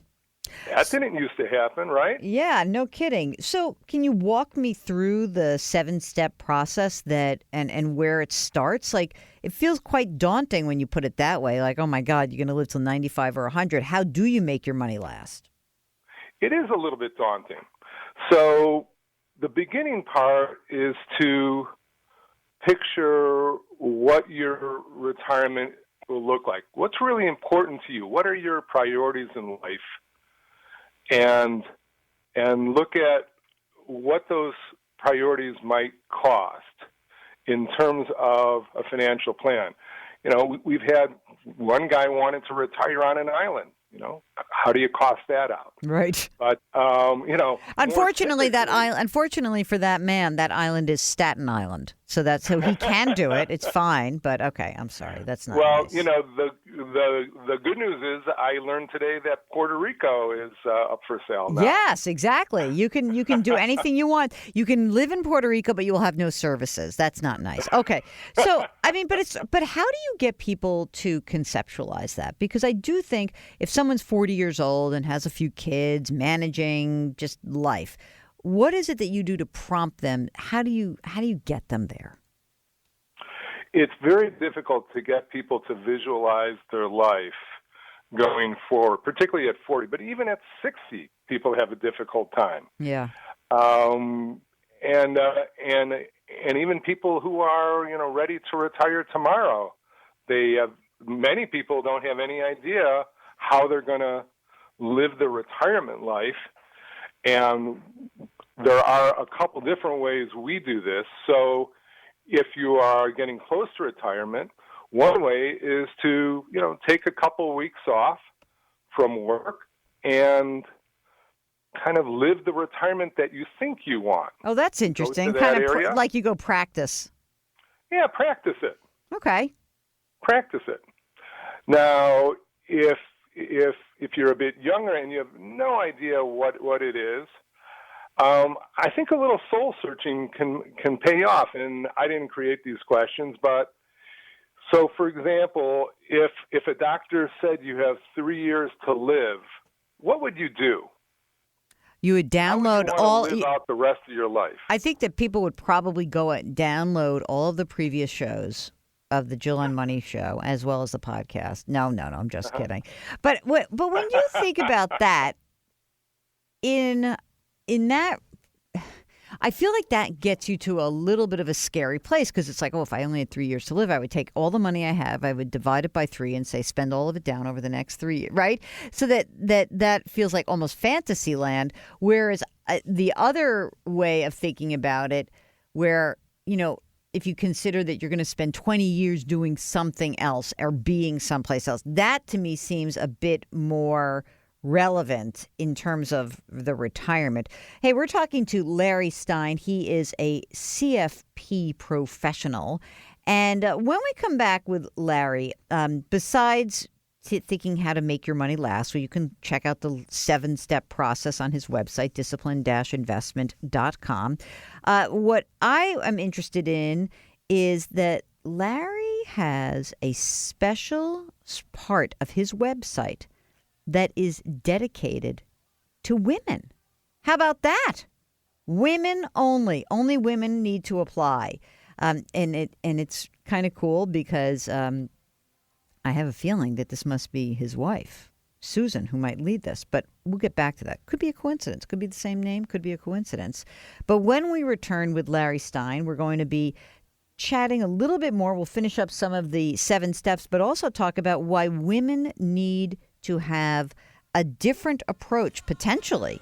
That didn't used to happen, right? Yeah, no kidding. So can you walk me through the 7-step process and where it starts? Like, it feels quite daunting when you put it that way. Like, oh my God, you're going to live till 95 or 100. How do you make your money last? It is a little bit daunting. So the beginning part is to picture what your retirement will look like. What's really important to you? What are your priorities in life? And look at what those priorities might cost in terms of a financial plan. We've had one guy wanted to retire on an island. How do you cost that out? Right. But unfortunately, unfortunately for that man, that island is Staten Island. So he can do it. It's fine. But okay, I'm sorry. That's not well. Nice. The good news is I learned today that Puerto Rico is up for sale now. Yes, exactly. You can do anything you want. You can live in Puerto Rico, but you will have no services. That's not nice. Okay. So but how do you get people to conceptualize that? Because I do think if someone's 40 years old and has a few kids, managing just life, what is it that you do to prompt them? How do you get them there? It's very difficult to get people to visualize their life going forward, particularly at 40. But even at 60, people have a difficult time. Yeah. And even people who are ready to retire tomorrow, many people don't have any idea how they're going to live their retirement life. And there are a couple different ways we do this. So if you are getting close to retirement, one way is to, take a couple weeks off from work and kind of live the retirement that you think you want. Oh, that's interesting. Kind of like you go practice. Yeah, practice it. Okay. Practice it. Now, if you're a bit younger and you have no idea what it is, I think a little soul searching can pay off. And I didn't create these questions, but so for example, if a doctor said you have 3 years to live, what would you do? You would download live out the rest of your life. I think that people would probably go and download all of the previous shows of the Jill on Money show, as well as the podcast. No, I'm just kidding. But when you think about that, in that, I feel like that gets you to a little bit of a scary place because it's like, oh, if I only had 3 years to live, I would take all the money I have, I would divide it by 3 and say spend all of it down over the next 3 years, right? So that feels like almost fantasy land. Whereas the other way of thinking about it, where, if you consider that you're going to spend 20 years doing something else or being someplace else, that to me seems a bit more relevant in terms of the retirement. Hey, we're talking to Larry Stein. He is a CFP professional. And when we come back with Larry, besides thinking how to make your money last, well, you can check out the 7-step process on his website, discipline-investment.com. What I am interested in is that Larry has a special part of his website that is dedicated to women. How about that? Women only. Only women need to apply. And it's kind of cool because I have a feeling that this must be his wife, Susan, who might lead this. But we'll get back to that. Could be a coincidence. Could be the same name. Could be a coincidence. But when we return with Larry Stein, we're going to be chatting a little bit more. We'll finish up some of the 7 steps, but also talk about why women need to have a different approach, potentially,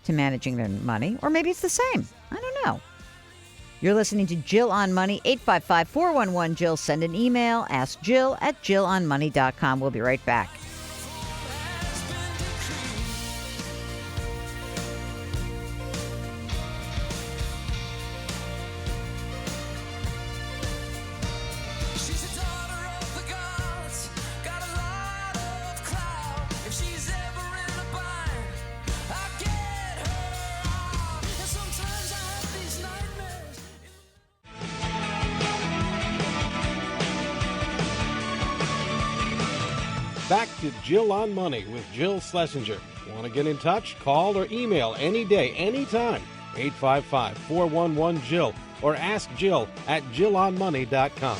to managing their money. Or maybe it's the same. I don't know. You're listening to Jill on Money, 855-411-JILL. Send an email. Ask Jill at jillonmoney.com. We'll be right back. Back to Jill on Money with Jill Schlesinger. Want to get in touch? Call or email any day, anytime. 855-411-JILL or ask Jill at jillonmoney.com.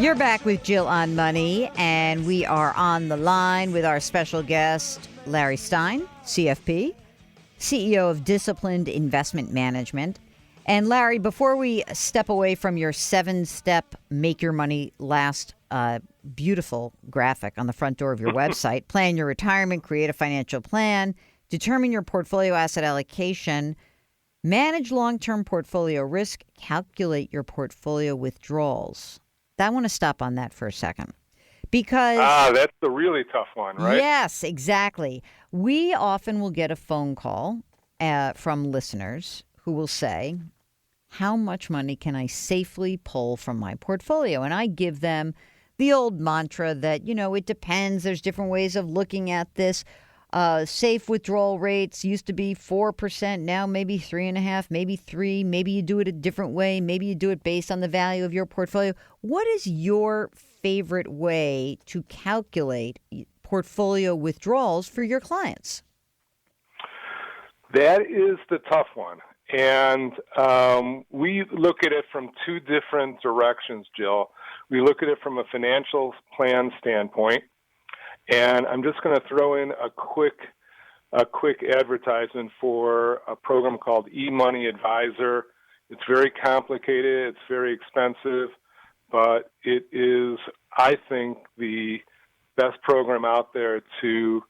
You're back with Jill on Money, and we are on the line with our special guest, Larry Stein, CFP, CEO of Disciplined Investment Management. And Larry, before we step away from your 7-step Make Your Money Last beautiful graphic on the front door of your website, plan your retirement, create a financial plan, determine your portfolio asset allocation, manage long-term portfolio risk, calculate your portfolio withdrawals. I want to stop on that for a second because... that's the really tough one, right? Yes, exactly. We often will get a phone call from listeners who will say, how much money can I safely pull from my portfolio? And I give them the old mantra that, it depends. There's different ways of looking at this. Safe withdrawal rates used to be 4%, now maybe 3.5%, maybe 3%. Maybe you do it a different way. Maybe you do it based on the value of your portfolio. What is your favorite way to calculate portfolio withdrawals for your clients? That is the tough one. And we look at it from 2 different directions, Jill. We look at it from a financial plan standpoint, and I'm just going to throw in a quick advertisement for a program called eMoney Advisor. It's very complicated, it's very expensive, but it is, I think, the best program out there to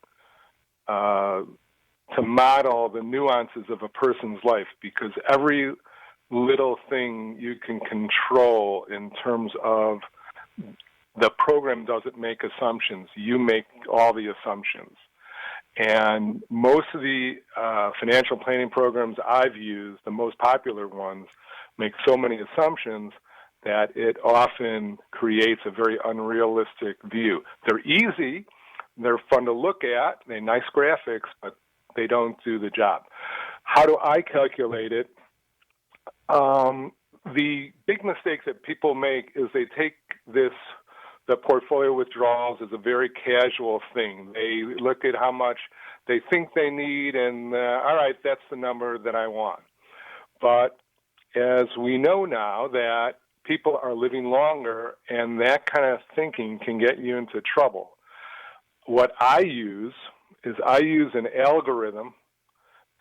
model the nuances of a person's life, because every little thing you can control in terms of the program doesn't make assumptions. You make all the assumptions. And most of the financial planning programs I've used, the most popular ones, make so many assumptions that it often creates a very unrealistic view. They're easy, they're fun to look at, they're nice graphics, but they don't do the job. How do I calculate it? The big mistake that people make is they take the portfolio withdrawals as a very casual thing. They look at how much they think they need and, all right, that's the number that I want. But as we know now that people are living longer, and that kind of thinking can get you into trouble. What I use is an algorithm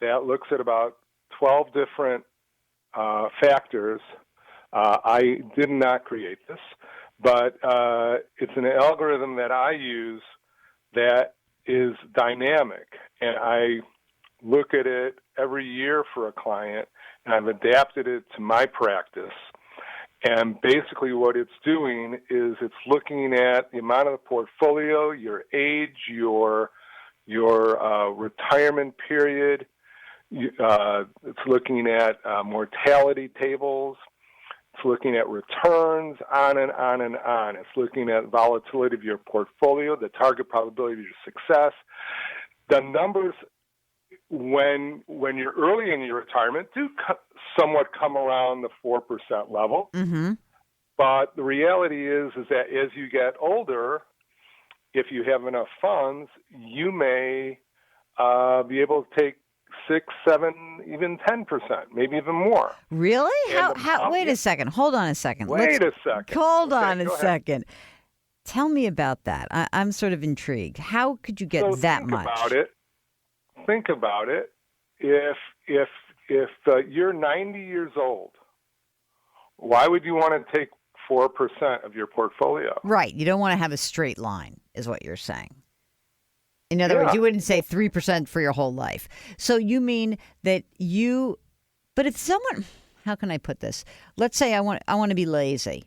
that looks at about 12 different factors. I did not create this, but it's an algorithm that I use that is dynamic, and I look at it every year for a client, and I've adapted it to my practice. And basically what it's doing is it's looking at the amount of the portfolio, your age, your retirement period. It's looking at mortality tables. It's looking at returns, on and on and on. It's looking at volatility of your portfolio, the target probability of your success. The numbers, when you're early in your retirement, do somewhat come around the 4% level. Mm-hmm. But the reality is that as you get older, if you have enough funds, you may be able to take 6, 7, even 10%, maybe even more. Really? How? Wait a second. Hold on a second. Wait a second. Hold on a second. Tell me about that. I'm sort of intrigued. How could you get that much? Think about it. If you're 90 years old, why would you want to take 4% of your portfolio? Right. You don't want to have a straight line, is what you're saying. In other words, you wouldn't say 3% for your whole life. So you mean that but if someone, how can I put this? Let's say I want to be lazy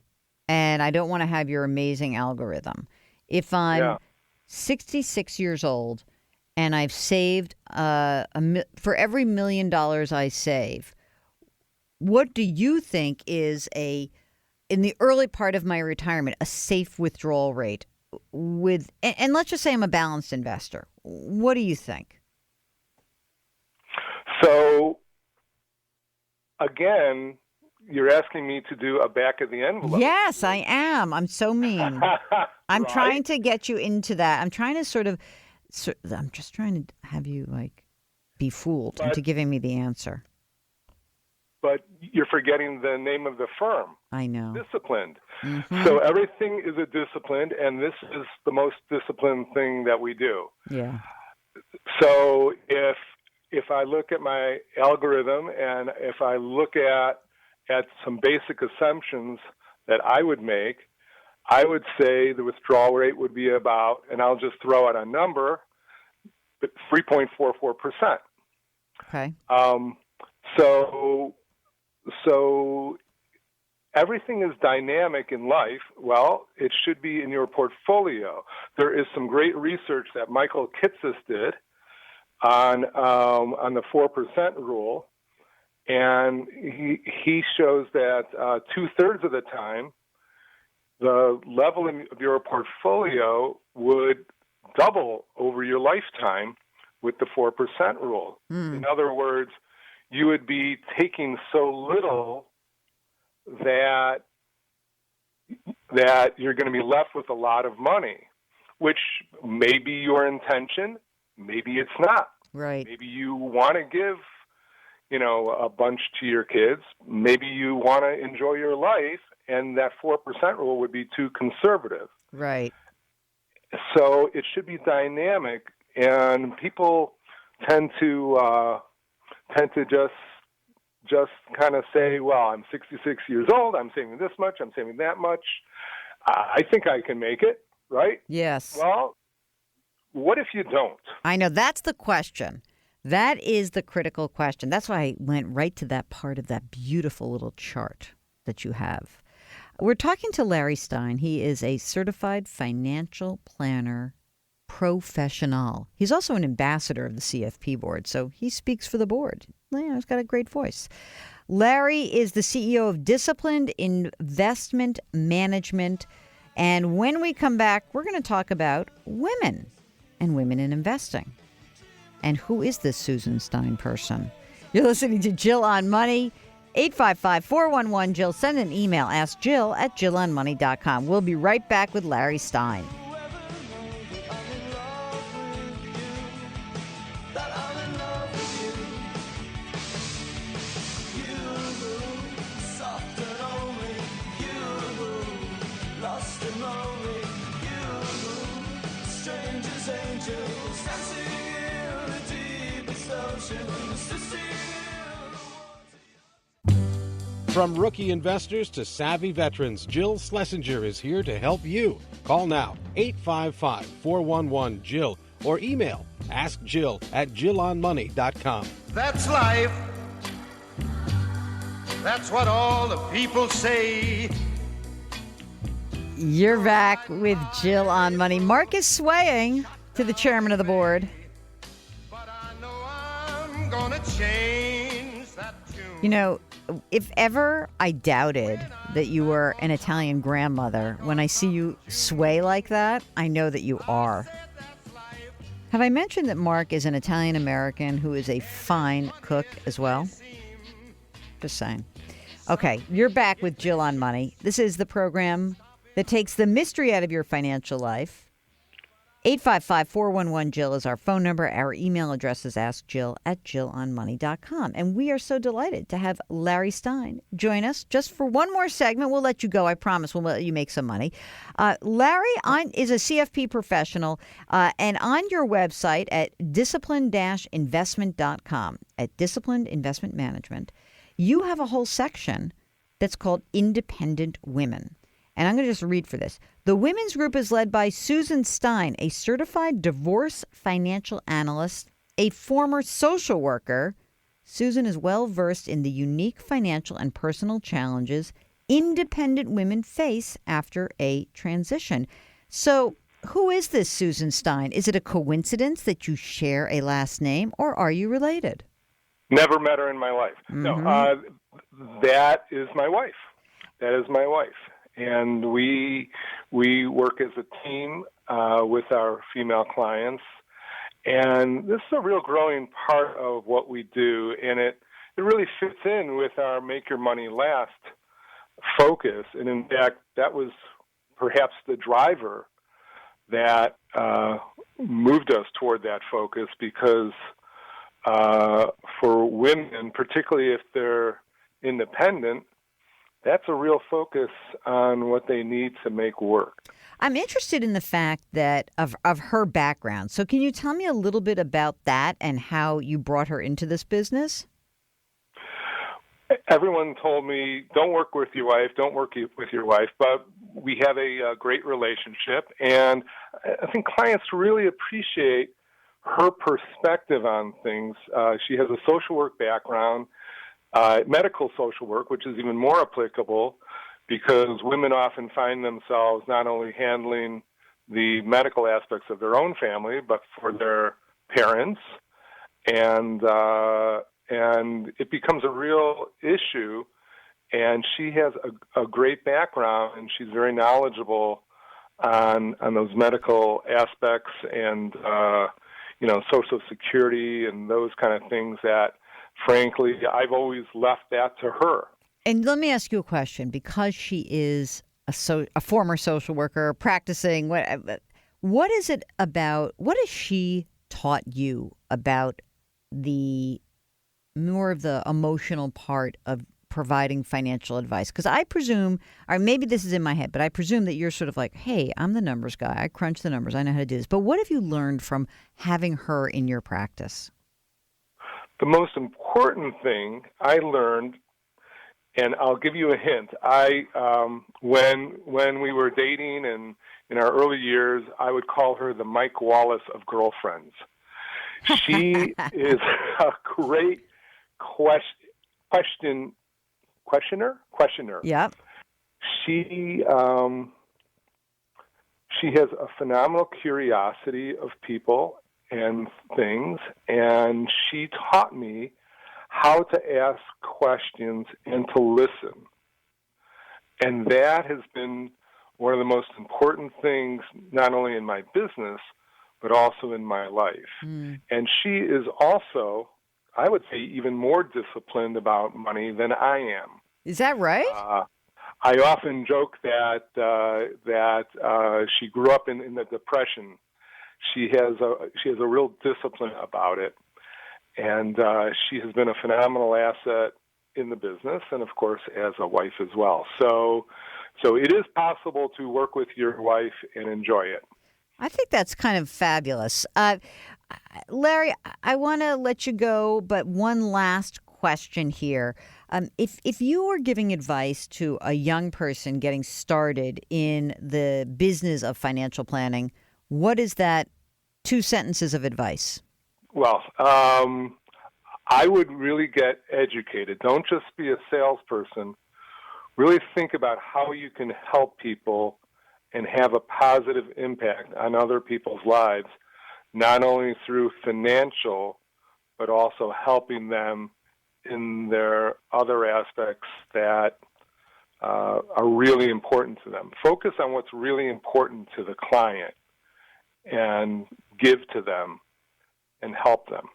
and I don't want to have your amazing algorithm. If I'm 66 years old and I've saved for every $1 million I save, what do you think is in the early part of my retirement, a safe withdrawal rate and let's just say I'm a balanced investor. What do you think? So, again, you're asking me to do a back of the envelope. Yes, I am. I'm so mean. I'm trying to get you into that. I'm trying to I'm just trying to have you be fooled into giving me the answer. But you're forgetting the name of the firm. I know. Disciplined. Mm-hmm. So everything is a disciplined, and this is the most disciplined thing that we do. Yeah. So if I look at my algorithm and if I look at some basic assumptions that I would make, I would say the withdrawal rate would be about, and I'll just throw out a number, but 3.44%. Okay. So everything is dynamic in life. Well, it should be in your portfolio. There is some great research that Michael Kitces did on the 4% rule, and he shows that 2/3 of the time, the level of your portfolio would double over your lifetime with the 4% rule. In other words, you would be taking so little that you're going to be left with a lot of money, which may be your intention, maybe it's not. Right. Maybe you want to give, a bunch to your kids. Maybe you want to enjoy your life, and that 4% rule would be too conservative. Right. So it should be dynamic, and people tend to just kind of say, well, I'm 66 years old, I'm saving this much, I'm saving that much. I think I can make it, right? Yes. Well, what if you don't? I know. That's the question. That is the critical question. That's why I went right to that part of that beautiful little chart that you have. We're talking to Larry Stein. He is a certified financial planner professional. He's also an ambassador of the CFP Board, so he speaks for the board. He's got a great voice. Larry is the CEO of Disciplined Investment Management. And when we come back, we're going to talk about women and women in investing. And who is this Susan Stein person? You're listening to Jill on Money. 855-411-JILL. Send an email. Ask Jill at jillonmoney.com. We'll be right back with Larry Stein. From rookie investors to savvy veterans, Jill Schlesinger is here to help you. Call now, 855-411-JILL, or email askjill at jillonmoney.com. That's life. That's what all the people say. You're back with Jill on Money. Mark is swaying to the chairman of the board. But I know I'm gonna change that tune. You know, if ever I doubted that you were an Italian grandmother, when I see you sway like that, I know that you are. Have I mentioned that Mark is an Italian American who is a fine cook as well? Just saying. Okay, you're back with Jill on Money. This is the program that takes the mystery out of your financial life. 855-411-JILL is our phone number. Our email address is askjill@jillonmoney.com. And we are so delighted to have Larry Stein join us just for one more segment. We'll let you go. I promise we'll let you make some money. Larry is a CFP professional, and on your website at disciplined-investment.com, at Disciplined Investment Management, you have a whole section that's called Independent Women. And I'm going to just read for this. The women's group is led by Susan Stein, a certified divorce financial analyst, a former social worker. Susan is well versed in the unique financial and personal challenges independent women face after a transition. So who is this Susan Stein? Is it a coincidence that you share a last name, or are you related? Never met her in my life. Mm-hmm. No, that is my wife. That is my wife. And we work as a team with our female clients. And this is a real growing part of what we do. And it really fits in with our Make Your Money Last focus. And in fact, that was perhaps the driver that moved us toward that focus, because for women, particularly if they're independent, that's a real focus on what they need to make work. I'm interested in the fact that of her background. So can you tell me a little bit about that and how you brought her into this business? Everyone told me, don't work with your wife, but we have a great relationship. And I think clients really appreciate her perspective on things. She has a social work background. Medical social work, which is even more applicable because women often find themselves not only handling the medical aspects of their own family, but for their parents, and it becomes a real issue. And she has a great background, and she's very knowledgeable on those medical aspects and Social Security and those kind of things that, frankly, I've always left that to her. And let me ask you a question. Because she is a former social worker practicing, what is it about, what has she taught you about the more of the emotional part of providing financial advice? Because I presume, or maybe this is in my head, but I presume that you're sort of like, hey, I'm the numbers guy. I crunch the numbers. I know how to do this. But what have you learned from having her in your practice? The most important thing I learned, and I'll give you a hint. When we were dating and in our early years, I would call her the Mike Wallace of girlfriends. She is a great questioner. Yep. She has a phenomenal curiosity of people and things, and she taught me how to ask questions and to listen. And that has been one of the most important things, not only in my business, but also in my life. Mm. And she is also, I would say, even more disciplined about money than I am. Is that right? I often joke that she grew up in the Depression. She has a real discipline about it, and she has been a phenomenal asset in the business, and of course as a wife as well. So it is possible to work with your wife and enjoy it. I think that's kind of fabulous. Larry, I want to let you go, but one last question here. If you were giving advice to a young person getting started in the business of financial planning, what is that 2 sentences of advice? Well, I would really get educated. Don't just be a salesperson. Really think about how you can help people and have a positive impact on other people's lives, not only through financial, but also helping them in their other aspects that are really important to them. Focus on what's really important to the client and give to them and help them.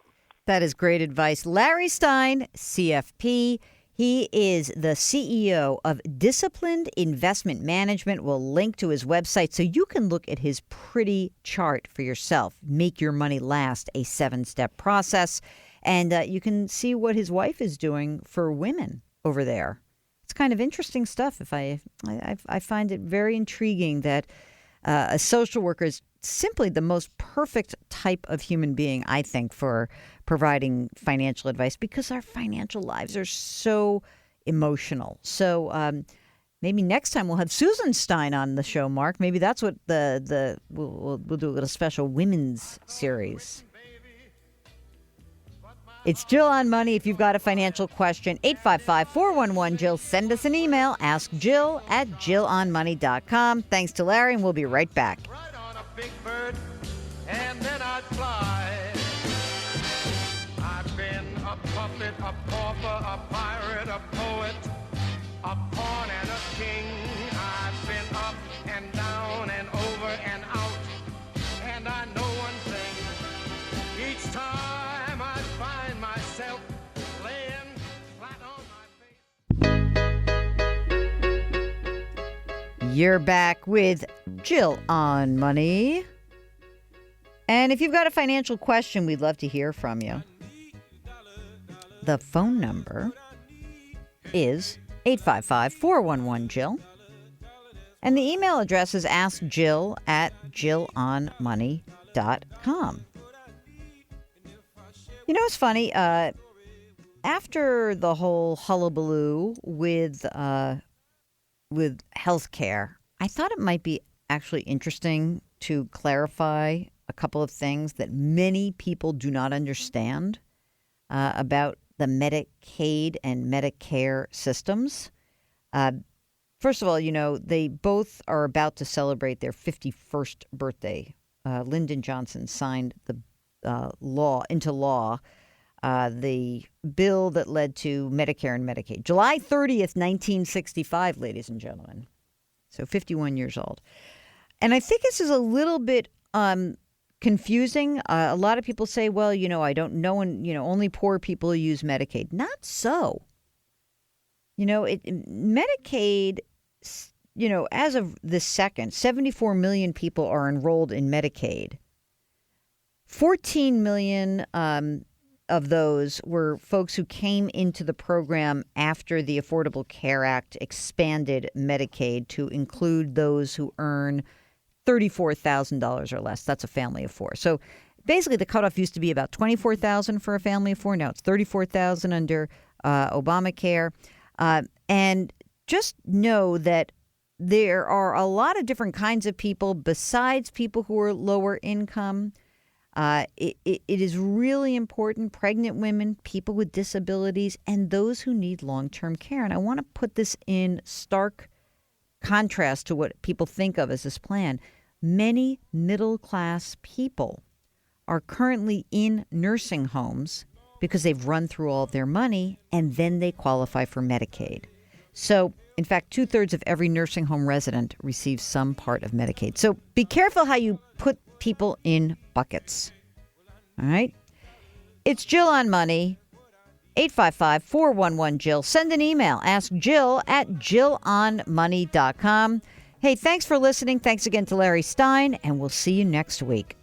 That is great advice. Larry Stein, CFP. He is the CEO of Disciplined Investment Management. We'll link to his website so you can look at his pretty chart for yourself. Make Your Money Last, a 7-step process. And you can see what his wife is doing for women over there. It's kind of interesting stuff. I find it very intriguing that a social worker is simply the most perfect type of human being, I think, for providing financial advice because our financial lives are so emotional. So maybe next time we'll have Susan Stein on the show, Mark. Maybe that's what we'll do a little special women's series. It's Jill on Money. If you've got a financial question, 855-411-JILL. Send us an email. Ask Jill at jillonmoney.com. Thanks to Larry, and we'll be right back. Right on a big bird, and then I'd fly. I've been a puppet, a pauper, a pirate, a poet, a pawn and a king. I've been up and down and over and out. And I know one thing. Each time I find myself laying flat on my face. You're back with Jill on Money. And if you've got a financial question, we'd love to hear from you. The phone number is 855-411-JILL. And the email address is askjill at jillonmoney.com. You know, it's funny. After the whole hullabaloo with healthcare, I thought it might be actually interesting to clarify a couple of things that many people do not understand about the Medicaid and Medicare systems. First of all, you know, they both are about to celebrate their 51st birthday. Lyndon Johnson signed the into law the bill that led to Medicare and Medicaid. July 30th, 1965, ladies and gentlemen. So 51 years old. And I think this is a little bit confusing. A lot of people say, well, you know, I don't know, and, you know, only poor people use Medicaid. Not so. You know, Medicaid, you know, as of the second, 74 million people are enrolled in Medicaid. 14 million of those were folks who came into the program after the Affordable Care Act expanded Medicaid to include those who earn $34,000 or less. That's a family of four. So basically the cutoff used to be about $24,000 for a family of four. Now it's $34,000 under Obamacare. And just know that there are a lot of different kinds of people besides people who are lower income. It is really important. Pregnant women, people with disabilities, and those who need long-term care. And I want to put this in stark contrast to what people think of as this plan. Many middle-class people are currently in nursing homes because they've run through all of their money, and then they qualify for Medicaid. So, in fact, 2/3 of every nursing home resident receives some part of Medicaid. So be careful how you put people in buckets. All right? It's Jill on Money. 855-411-JILL. Send an email. Ask Jill at jillonmoney.com. Hey, thanks for listening. Thanks again to Larry Stein, and we'll see you next week.